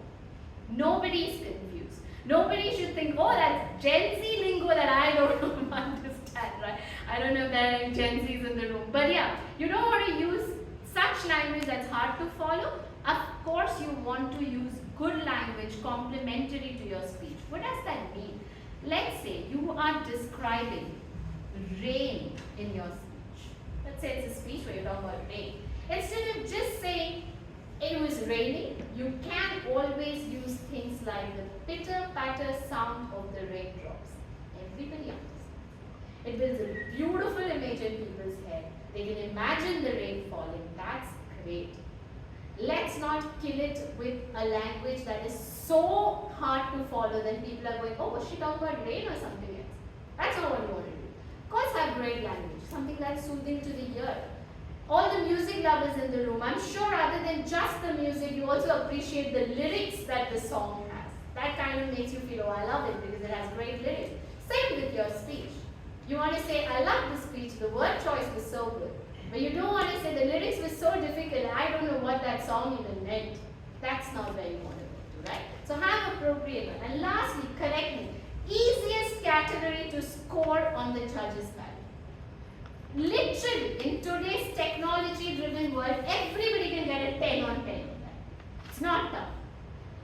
Nobody is confused. Nobody should think, oh, that's Gen Z lingo that I don't understand, right? I don't know if there are any Gen Zs in the room. But yeah, you don't want to use such language that's hard to follow. Of course, you want to use good language complementary to your speech. What does that mean? Let's say you are describing rain in your speech. Let's say it's a speech where you're talking about rain. Instead of just saying it was raining, you can always use things like the pitter-patter sound of the raindrops. Everybody understands. It builds a beautiful image in people's head. They can imagine the rain falling. That's great. Let's not kill it with a language that is so hard to follow that people are going, oh, was she talking about rain or something else? That's not what you want to do. Of course, have great language, something that's soothing to the ear. All the music lovers in the room, I'm sure other than just the music, you also appreciate the lyrics that the song has. That kind of makes you feel, oh, I love it because it has great lyrics. Same with your speech. You want to say, I love the speech, the word choice was so good. But you don't want to say the lyrics were so difficult, I don't know what that song even meant. That's not where you want to go to, right? So have appropriate one. And lastly, correctness. Easiest category to score on the judges' ballot. Literally, in today's technology-driven world, everybody can get a 10 on 10 on that. It's not tough.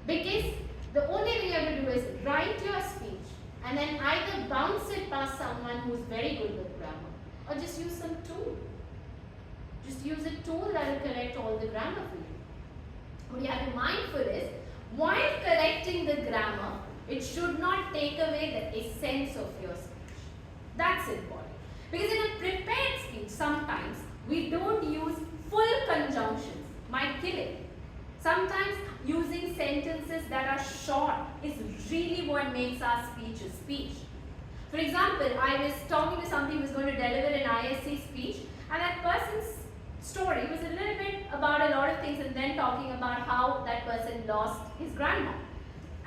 Because the only thing you have to do is write your speech and then either bounce it past someone who's very good with grammar or just use some tool. Just use a tool that will correct all the grammar for you. What you have to be mindful is, while correcting the grammar, it should not take away the essence of your speech. That's important. Because in a prepared speech, sometimes we don't use full conjunctions. Might kill it. Sometimes using sentences that are short is really what makes our speech a speech. For example, I was talking to somebody who was going to deliver an ISC speech, and that person's story was a little bit about a lot of things and then talking about how that person lost his grandma.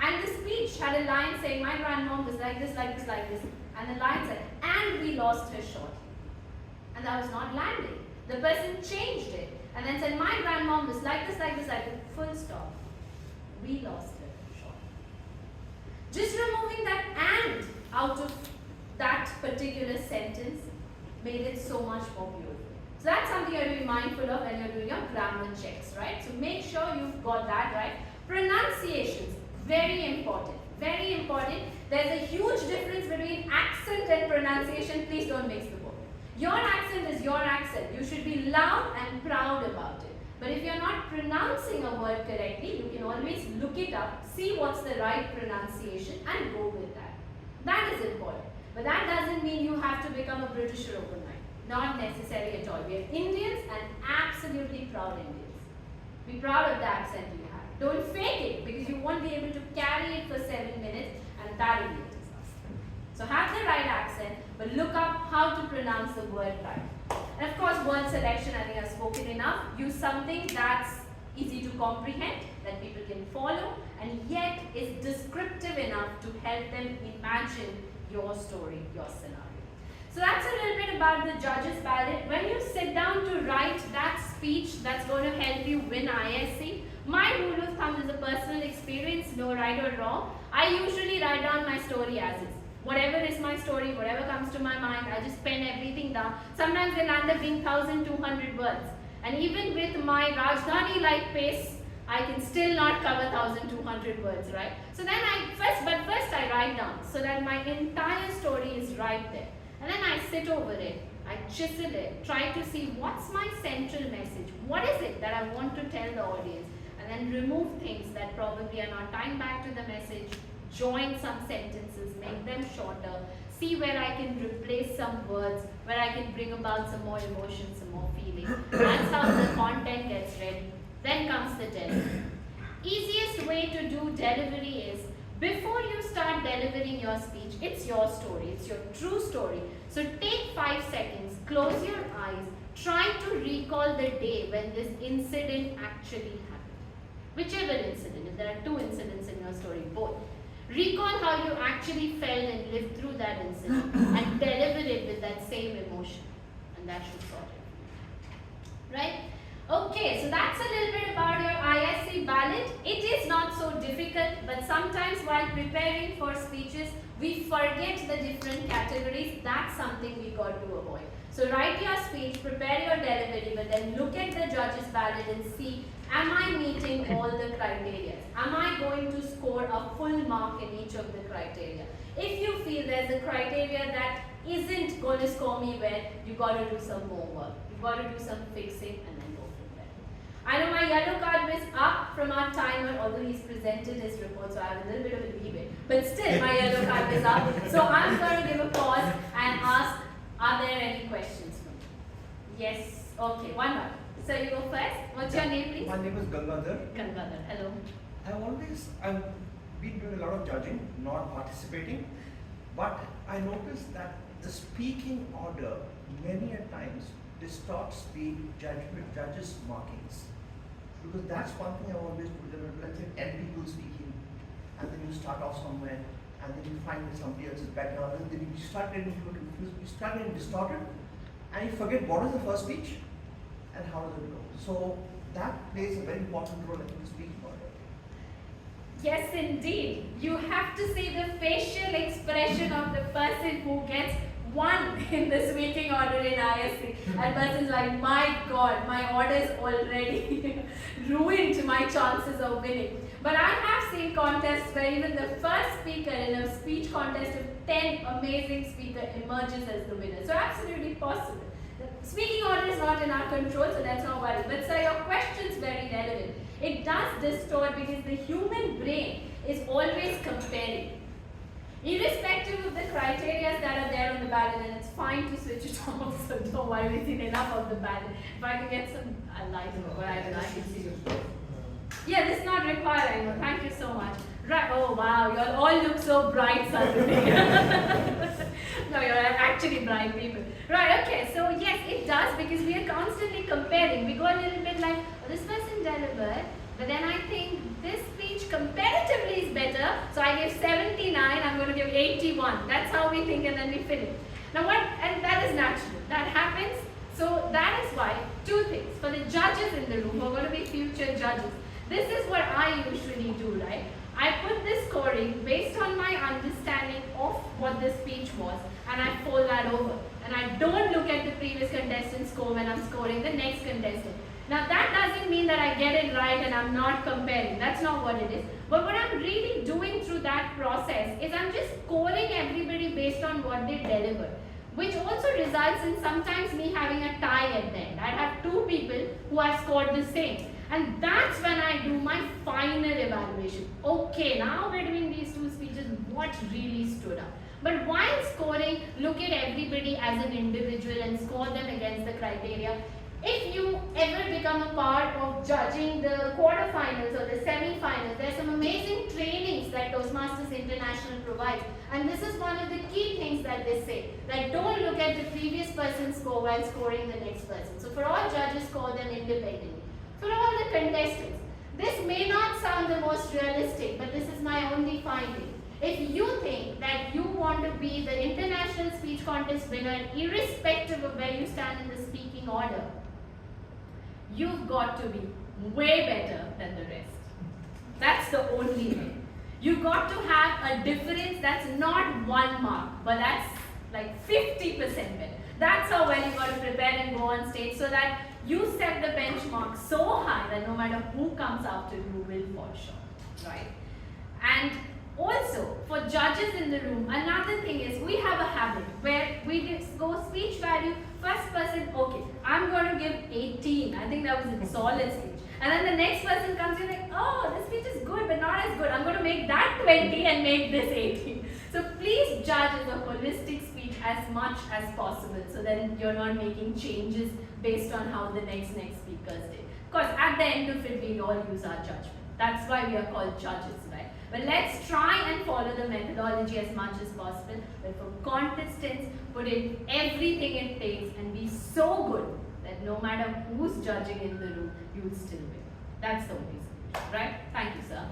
And the speech had a line saying, my grandmom was like this, like this, like this. And the line said, and we lost her shortly. And that was not landing. The person changed it and then said, my grandmom was like this, like this, like this. Full stop. We lost her shortly. Just removing that and out of that particular sentence made it so much more beautiful. So that's something you have to be mindful of when you're doing your grammar checks, right? So make sure you've got that right. Pronunciations, very important. Very important. There's a huge difference between accent and pronunciation. Please don't mix the both. Your accent is your accent. You should be loud and proud about it. But if you're not pronouncing a word correctly, you can always look it up, see what's the right pronunciation and go with that. That is important. But that doesn't mean you have to become a Britisher overnight. Not necessarily at all. We are Indians and absolutely proud Indians. Be proud of the accent you have. Don't fake it because you won't be able to carry it for 7 minutes and that will be a disaster. So have the right accent, but look up how to pronounce the word right. And of course, word selection, I think I've spoken enough. Use something that's easy to comprehend, that people can follow, and yet is descriptive enough to help them imagine your story, your scenario. So that's a little bit about the judges' ballot. When you sit down to write that speech that's going to help you win ISC, my rule of thumb is a personal experience, no right or wrong. I usually write down my story as is. Whatever is my story, whatever comes to my mind, I just pen everything down. Sometimes they land up being 1,200 words. And even with my Rajdhani-like pace, I can still not cover 1,200 words, right? So then first I write down so that my entire story is right there. And then I sit over it, I chisel it, try to see what's my central message. What is it that I want to tell the audience? And then remove things that probably are not tying back to the message, join some sentences, make them shorter, see where I can replace some words, where I can bring about some more emotion, some more feeling. That's how the content gets ready. Then comes the delivery. Easiest way to do delivery is, before you start delivering your speech, it's your story, it's your true story. So take 5 seconds, close your eyes, try to recall the day when this incident actually happened. Whichever incident, if there are 2 incidents in your story, both. Recall how you actually felt and lived through that incident and deliver it with that same emotion. And that should sort it. Right? Okay, so that's a little bit about your ISC ballot. It is not so difficult, but sometimes while preparing for speeches, we forget the different categories. That's something we got to avoid. So write your speech, prepare your delivery, but then look at the judge's ballot and see, am I meeting all the criteria? Am I going to score a full mark in each of the criteria? If you feel there's a criteria that isn't going to score me well, you got to do some more work. You got to do some fixing and then go from there. I know my yellow card was up from our timer, although he's presented his report, so I have a little bit of a leeway. But still, my yellow card was up. So I'm going to give a pause and ask, are there any questions for me? Yes. Okay, one more. So you go first. What's your name, please? My name is Gangadhar. Gangadhar. Hello. I've been doing a lot of judging, not participating, but I noticed that the speaking order many a times distorts the judges' markings. Because that's one thing I always put them in. Let's say 10 people speaking, and then you start off somewhere, and then you find that somebody else is better, and then you start getting confused, you start getting distorted, and you forget what is the first speech and how does it go. So that plays a very important role in the speaking order. Yes, indeed. You have to see the facial expression of the person who gets 1 in the speaking order in ISC. And person's like, my God, my order's already ruined my chances of winning. But I have seen contests where even the first speaker in a speech contest of 10 amazing speakers emerges as the winner. So absolutely possible. The speaking order is not in our control, so that's not worry. But sir, your question's very relevant. It does distort because the human brain is always comparing. Irrespective of the criteria that are there on the ballot, and it's fine to switch it off, so don't worry, we've seen enough of the ballot. If I can get some light or whatever, I can see. Yeah, this is not required anymore. Thank you so much. Right. Oh wow, you all look so bright suddenly. No, you're actually bright people. Right, okay, so yes, it does because we are constantly comparing. We go a little bit like, oh, this person delivered, but then I think we won. That's how we think, and then we finish. Now what, and that is natural. That happens. So that is why, two things. For the judges in the room, who are going to be future judges, this is what I usually do, right? I put this scoring based on my understanding of what the speech was, and I fold that over. And I don't look at the previous contestant's score when I'm scoring the next contestant. Now that doesn't mean that I get it right and I'm not comparing. That's not what it is. But what I'm really doing through that process is I'm just scoring everybody based on what they deliver, which also results in sometimes me having a tie at the end. I have two people who have scored the same. And that's when I do my final evaluation. Okay, now we're doing these two speeches, what really stood out? But while scoring, look at everybody as an individual and score them against the criteria. If you ever become a part of judging the quarterfinals or the semi-finals, there's some amazing trainings that Toastmasters International provides. And this is one of the key things that they say, that don't look at the previous person's score while scoring the next person. So for all judges, score them independently. For all the contestants, this may not sound the most realistic, but this is my only finding. If you think that you want to be the international speech contest winner, irrespective of where you stand in the speaking order, you've got to be way better than the rest. That's the only thing. You've got to have a difference that's not 1 mark, but that's like 50% better. That's how well you've got to prepare and go on stage, so that you set the benchmark so high that no matter who comes after you will fall short, right? And also, for judges in the room, another thing is we have a habit where we go speech value, first person, okay, I'm going to give 18. I think that was a solid speech. And then the next person comes in like, oh, this speech is good, but not as good. I'm going to make that 20 and make this 18. So please judge as a holistic speech as much as possible, so that you're not making changes based on how the next speakers did. Because at the end of it, we all use our judgment. That's why we are called judges, right? But let's try and follow the methodology as much as possible. But for contestants, put in everything it takes and be so good that no matter who's judging in the room, you'll still win. That's the only solution, right? Thank you, sir.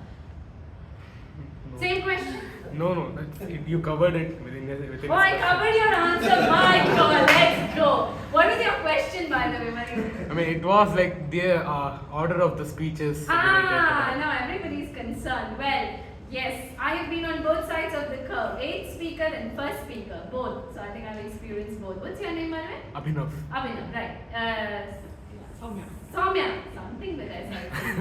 No. Same question? No, you covered it within Oh, I covered your answer. My God, let's go. What was your question, by the way, Mari? I mean, it was like the order of the speeches. No, everybody's concerned. Well, yes, I have been on both sides of the curve. 8th speaker and first speaker, both. So I think I've experienced both. What's your name, by the way? Abhinav, right. Soumya. Something with S.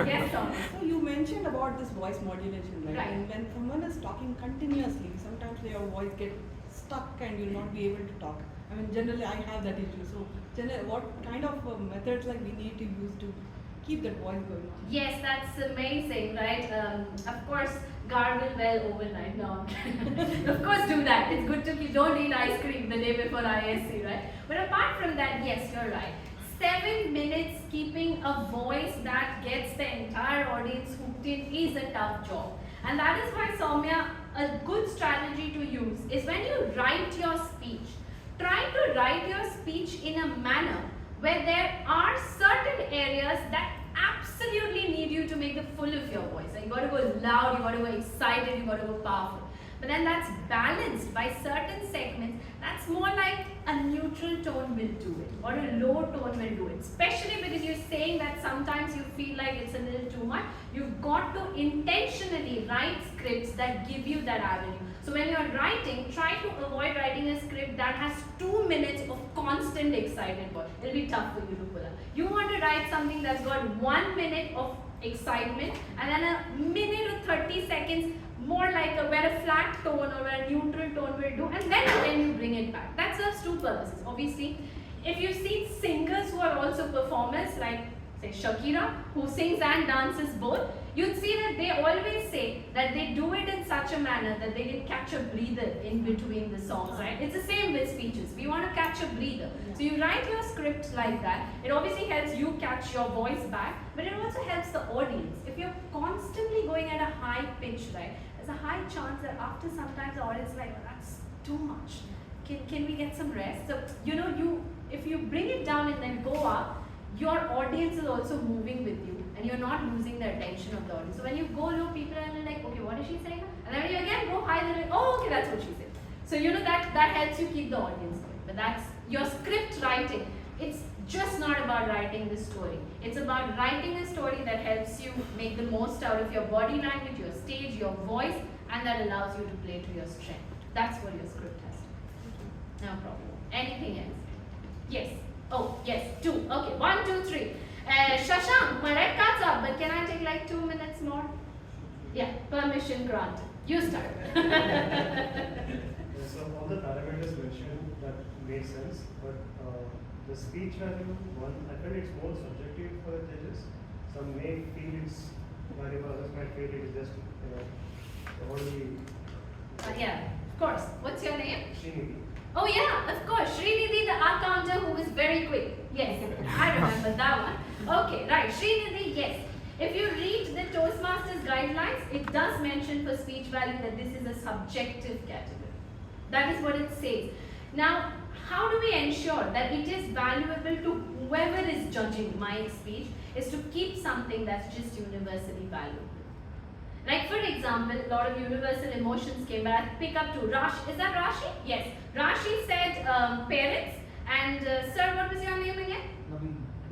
Yes, Soumya. So you mentioned about this voice modulation, right? And when someone is talking continuously, sometimes your voice gets stuck and you'll not be able to talk. I mean, generally I have that issue. So, what kind of methods like we need to use to keep that voice going on? Yes, that's amazing, right? Of course, gargle well overnight. No, of course do that. It's good to don't eat ice cream the day before ISC, right? But apart from that, yes, you're right. 7 minutes keeping a voice that gets the entire audience hooked in is a tough job. And that is why, Soumya, a good strategy to use is when you write your speech, try to write your speech in a manner where there are certain areas that absolutely need you to make the full of your voice. Like you got to go loud, you got to go excited, you got to go powerful. But then that's balanced by certain segments. That's more like a neutral tone will do it, or a low tone will do it. Especially because you're saying that sometimes you feel like it's a little too much. You've got to intentionally write scripts that give you that avenue. So when you're writing, try to avoid writing a script that has 2 minutes of constant excitement. It'll be tough for you to pull up. You want to write something that's got 1 minute of excitement and then a minute or 30 seconds more like where a flat tone or a neutral tone will do, and then again you bring it back. That serves two purposes. Obviously, if you see singers who are also performers, like say Shakira, who sings and dances both, you'd see that they always say that they do it in such a manner that they can catch a breather in between the songs, right? It's the same with speeches. We want to catch a breather. So you write your script like that. It obviously helps you catch your voice back, but it also helps the audience. If you're constantly going at a high pitch, right, there's a high chance that after sometimes the audience is like, oh, that's too much. Can we get some rest? So, if you bring it down and then go up, your audience is also moving with you and you're not losing the attention of the audience. So when you go low, people are like, okay, what is she saying? And then when you again go high, they're like, oh, okay, that's what she said. So you know that helps you keep the audience going. But that's your script writing. It's just not about writing the story. It's about writing a story that helps you make the most out of your body language, your stage, your voice, and that allows you to play to your strength. That's what your script has to be. No problem. Anything else? Yes. Oh, yes. 2. Okay. 1, 2, 3. Shashank, my red card's up, but can I take like 2 minutes more? Yeah. Permission granted. You start. So all the parameters mentioned that made sense, but the speech value one, I feel it's more subjective for the judges. Some may feel it's valuable, others might feel it is just only. Yeah, of course. What's your name? Srinidhi. Oh yeah, of course. Srinidhi, the art counter who was very quick. Yes, I remember that one. Okay, right. Srinidhi, yes. If you read the Toastmasters guidelines, it does mention for speech value that this is a subjective category. That is what it says. Now, how do we ensure that it is valuable to whoever is judging my speech is to keep something that's just universally valuable. Like for example, a lot of universal emotions came back. Pick up to Rashi. Is that Rashi? Yes. Rashi said parents. And sir, what was your name again?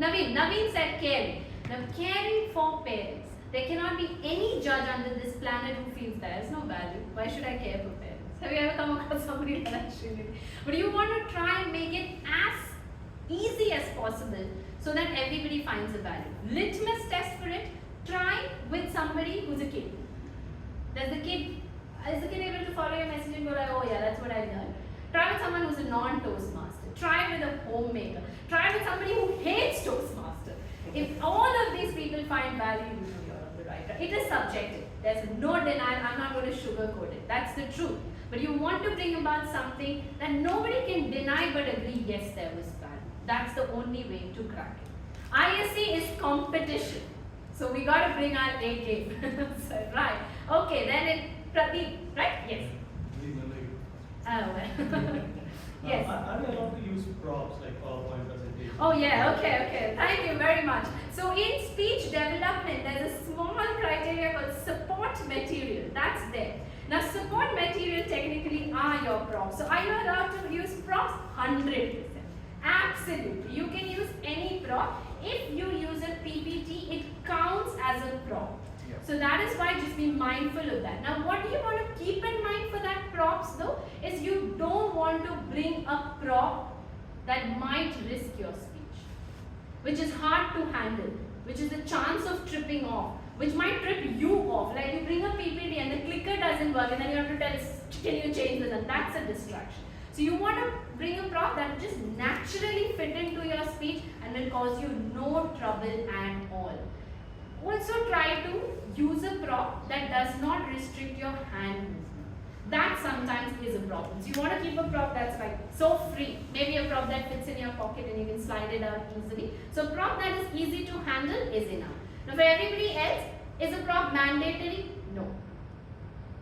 Naveen. Naveen said caring. Now caring for parents. There cannot be any judge under this planet who feels there is no value. Why should I care for parents? Have you ever come across somebody like that? But you want to try and make it as easy as possible so that everybody finds a value. Litmus test for it. Try with somebody who's a kid. Is the kid able to follow your message and go like, oh yeah, that's what I learned? Try with someone who's a non-Toastmaster. Try with a homemaker. Try with somebody who hates Toastmaster. If all of these people find value, you know you're on the right track. It is subjective. There's no denial. I'm not going to sugarcoat it. That's the truth. But you want to bring about something that nobody can deny but agree, yes, there was value. That's the only way to crack it. ISC is competition. So we got to bring our A game. So, right. Okay, then it Pradeep, right? Yes. Oh, well. Yes. Are we allowed to use props like PowerPoint presentation? Oh yeah, okay. Thank you very much. So in speech development, there's a small criteria called support material. That's there. Now support material technically are your props. So are you allowed to use props? 100%. Absolutely. You can use any prop. If you use a PPT, it counts as a prop. Yeah. So that is why just be mindful of that. Now what do you want to keep in mind for that props though? Is you don't want to bring a prop that might risk your speech. Which is hard to handle. Which is the chance of tripping off. Which might trip you off. Like you bring a PPT and the clicker doesn't work and then you have to tell us, can you change this? And that's a distraction. So you want to bring a prop that will just naturally fit into your speech and will cause you no trouble at all. Also try to use a prop that does not restrict your hand movement. That sometimes is a problem. So you want to keep a prop that's like so free. Maybe a prop that fits in your pocket and you can slide it out easily. So a prop that is easy to handle is enough. Now for everybody else, is a prop mandatory? No.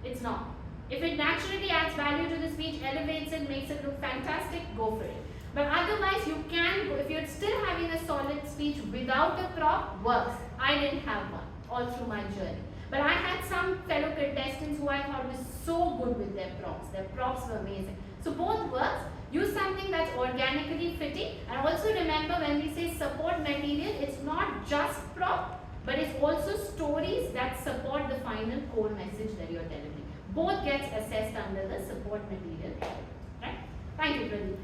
It's not. If it naturally adds value to the speech, elevates it, makes it look fantastic, go for it. But otherwise you can go, if you're still having a solid speech without a prop, works. I didn't have one all through my journey. But I had some fellow contestants who I thought was so good with their props. Their props were amazing. So both works. Use something that's organically fitting. And also remember when we say support material, it's not just prop, but it's also stories that support the final core message that you're delivering. Both gets assessed under the support material. Right? Thank you, Pradeep.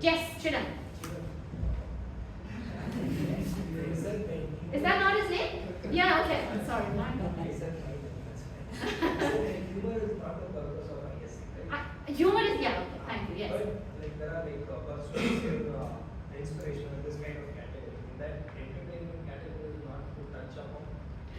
Yes, Chidan. Is that not his name? Yeah, okay. Sorry. Humor is not the purpose of ISC, right? Humor is, yeah, okay. Thank you, yes. But like there are like persuasive inspiration in this kind of category. In that entertainment category is not to touch upon.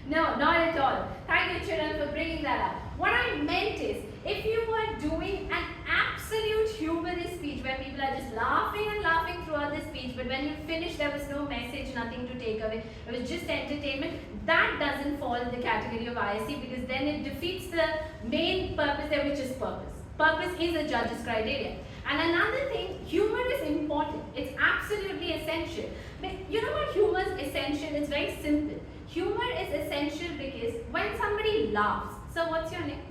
No, not at all. Thank you, Chidan, for bringing that up. What I meant is, if you were doing an absolute humorous speech where people are just laughing and laughing throughout the speech, but when you finish there was no message, nothing to take away, it was just entertainment, that doesn't fall in the category of ISC because then it defeats the main purpose there, which is purpose. Purpose is a judge's criteria. And another thing, humor is important. It's absolutely essential. But you know what humor is essential? It's very simple. Humor is essential because when somebody laughs, so what's your name?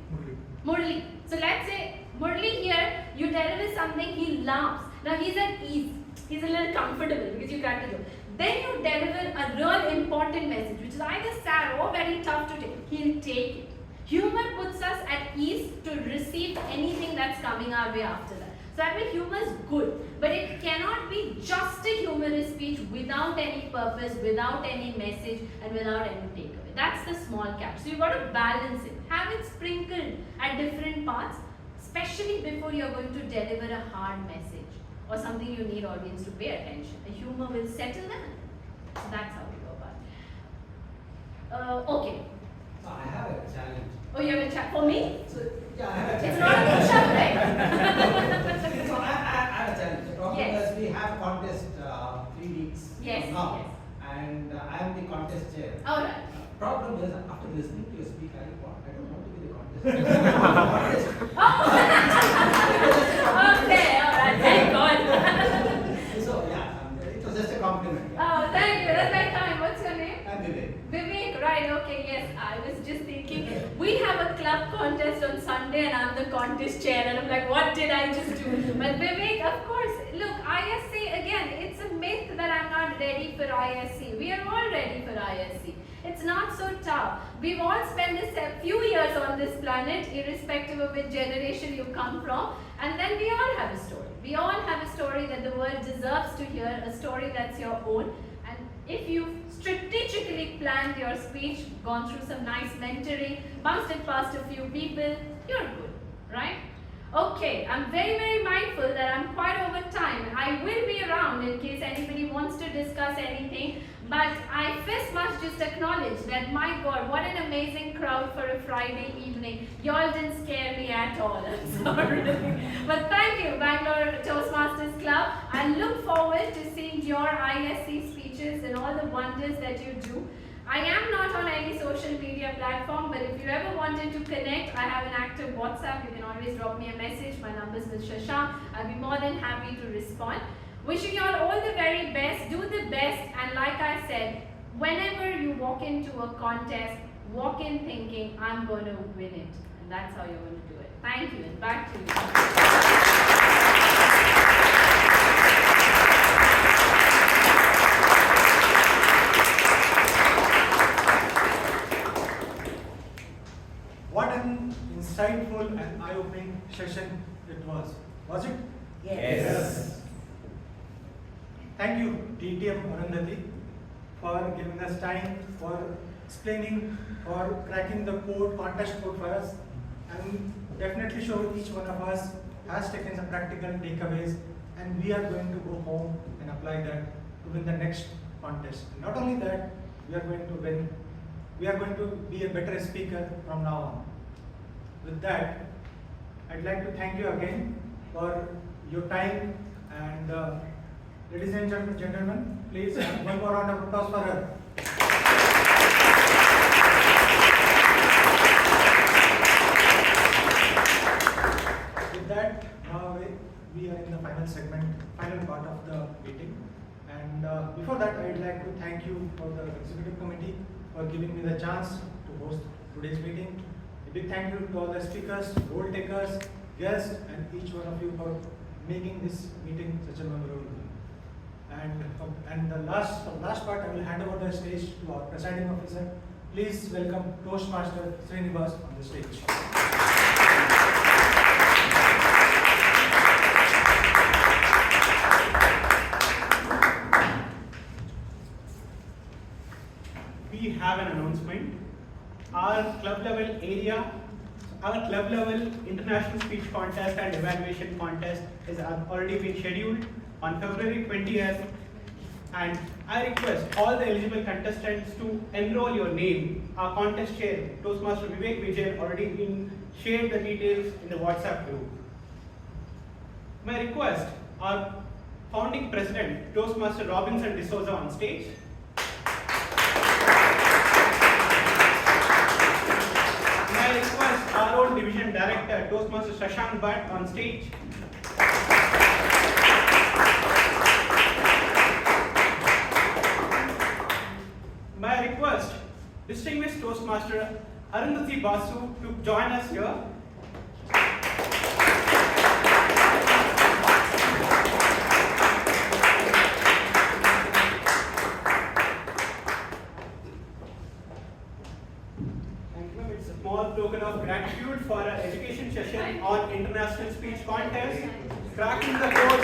Murli. So let's say Murli here, you deliver something, he laughs. Now he's at ease. He's a little comfortable because you cracked the joke. Then you deliver a real important message, which is either sad or very tough to take. He'll take it. Humor puts us at ease to receive anything that's coming our way after that. So that way humor is good, but it cannot be just a humorous speech without any purpose, without any message, and without any takeaway. That's the small catch. So you've got to balance it. Have it sprinkled at different parts, especially before you're going to deliver a hard message or something you need audience to pay attention. The humor will settle them. So that's how we go about it. Okay. So I have a challenge. Oh, you have a chat for me? So, yeah, I have a challenge. It's not a push-up, right? So I have a challenge. The problem Yes. is we have contest 3 weeks Yes, from now, yes. and I am the contest chair. All right. Problem is, after listening to your speak, I don't want to be the contest. Okay, all right. Thank God. So yeah, it was just a compliment. Oh, thank you. That's my time. What's your name? I'm Vijay. Vivek, right, okay, yes. I was just thinking, we have a club contest on Sunday and I'm the contest chair and I'm like, what did I just do? But Vivek, of course, look, ISC, again, it's a myth that I'm not ready for ISC. We are all ready for ISC. It's not so tough. We've all spent a few years on this planet, irrespective of which generation you come from, and then we all have a story. We all have a story that the world deserves to hear, a story that's your own. And if you've strategically planned your speech, gone through some nice mentoring, bounced it past a few people, you're good, right? Okay, I'm very, very mindful that I'm quite over time. I will be around in case anybody wants to discuss anything. But I first must just acknowledge that, my God, what an amazing crowd for a Friday evening. Y'all didn't scare me at all, I'm sorry. But thank you, Bangalore Toastmasters Club. I look forward to seeing your ISC speeches and all the wonders that you do. I am not on any social media platform, but if you ever wanted to connect, I have an active WhatsApp. You can always drop me a message. My number is with Shashank. I'll be more than happy to respond. Wishing you all the very best, do the best, and like I said, whenever you walk into a contest, walk in thinking, I'm going to win it. And that's how you're going to do it. Thank you, and back to you. What an insightful and eye-opening session it was. Was it? Yes. Thank you, TTM Arundhuti, for giving us time, for explaining, for cracking the code, contest code for us, and definitely show each one of us has taken some practical takeaways, and we are going to go home and apply that to win the next contest. Not only that, we are going to win, we are going to be a better speaker from now on. With that, I'd like to thank you again for your time, and ladies and gentlemen, please one more round of applause for her. With that, now we are in the final segment, final part of the meeting. And before that, I'd like to thank you for the executive committee for giving me the chance to host today's meeting. A big thank you to all the speakers, role takers, guests, and each one of you for making this meeting such a memorable one. And the last part, I will hand over the stage to our presiding officer. Please welcome Toastmaster Srinivas on the stage. We have an announcement. Our club level international speech contest and evaluation contest has already been scheduled on February 20th, and I request all the eligible contestants to enroll your name. Our contest chair, Toastmaster Vijay, already been shared the details in the WhatsApp group. My request, our founding president, Toastmaster Robinson D'Souza, on stage. I request our own division director, Toastmaster Shashank Bhatt, on stage. My request, distinguished Toastmaster Arundhuti Basu, to join us here. small token of gratitude for our education session on international speech contest, cracking the code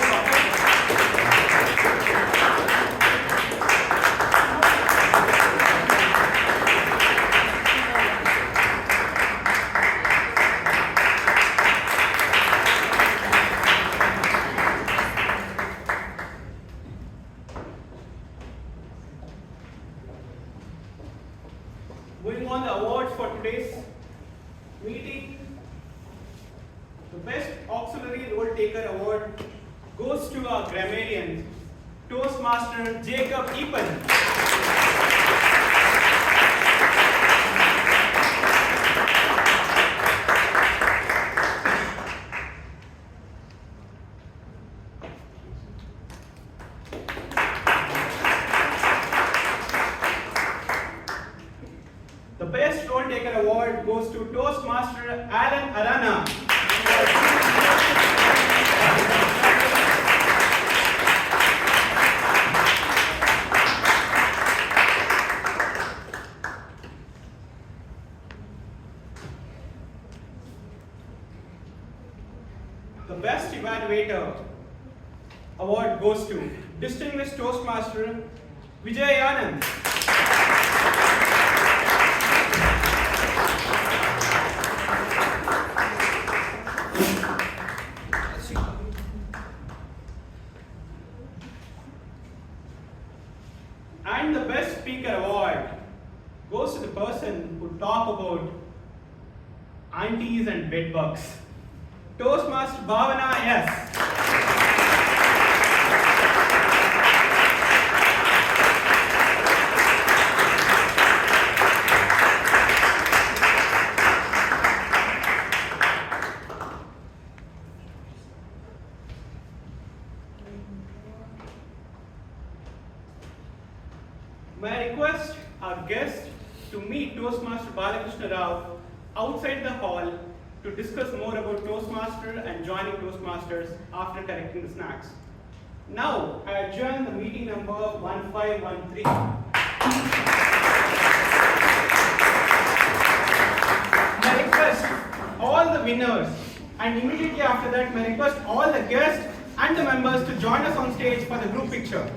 Moving on the awards for today's meeting, the Best Auxiliary Role Taker Award goes to our grammarian, Toastmaster Jacob Eapen. The Best Role Taker Award goes to Toastmaster Arana. The Best Evaluator Award goes to Distinguished Toastmaster Vijay Anand. And the Best Speaker Award goes to the person who talk about aunties and bedbugs, Toastmaster Bhavana S. May I request our guest to meet Toastmaster Balakrishna Rao outside the hall to discuss more about Toastmaster and joining Toastmasters after collecting the snacks. Now, I adjourn the meeting number 1513. May I request all the winners, and immediately after that, may I request all the guests and the members to join us on stage for the group picture.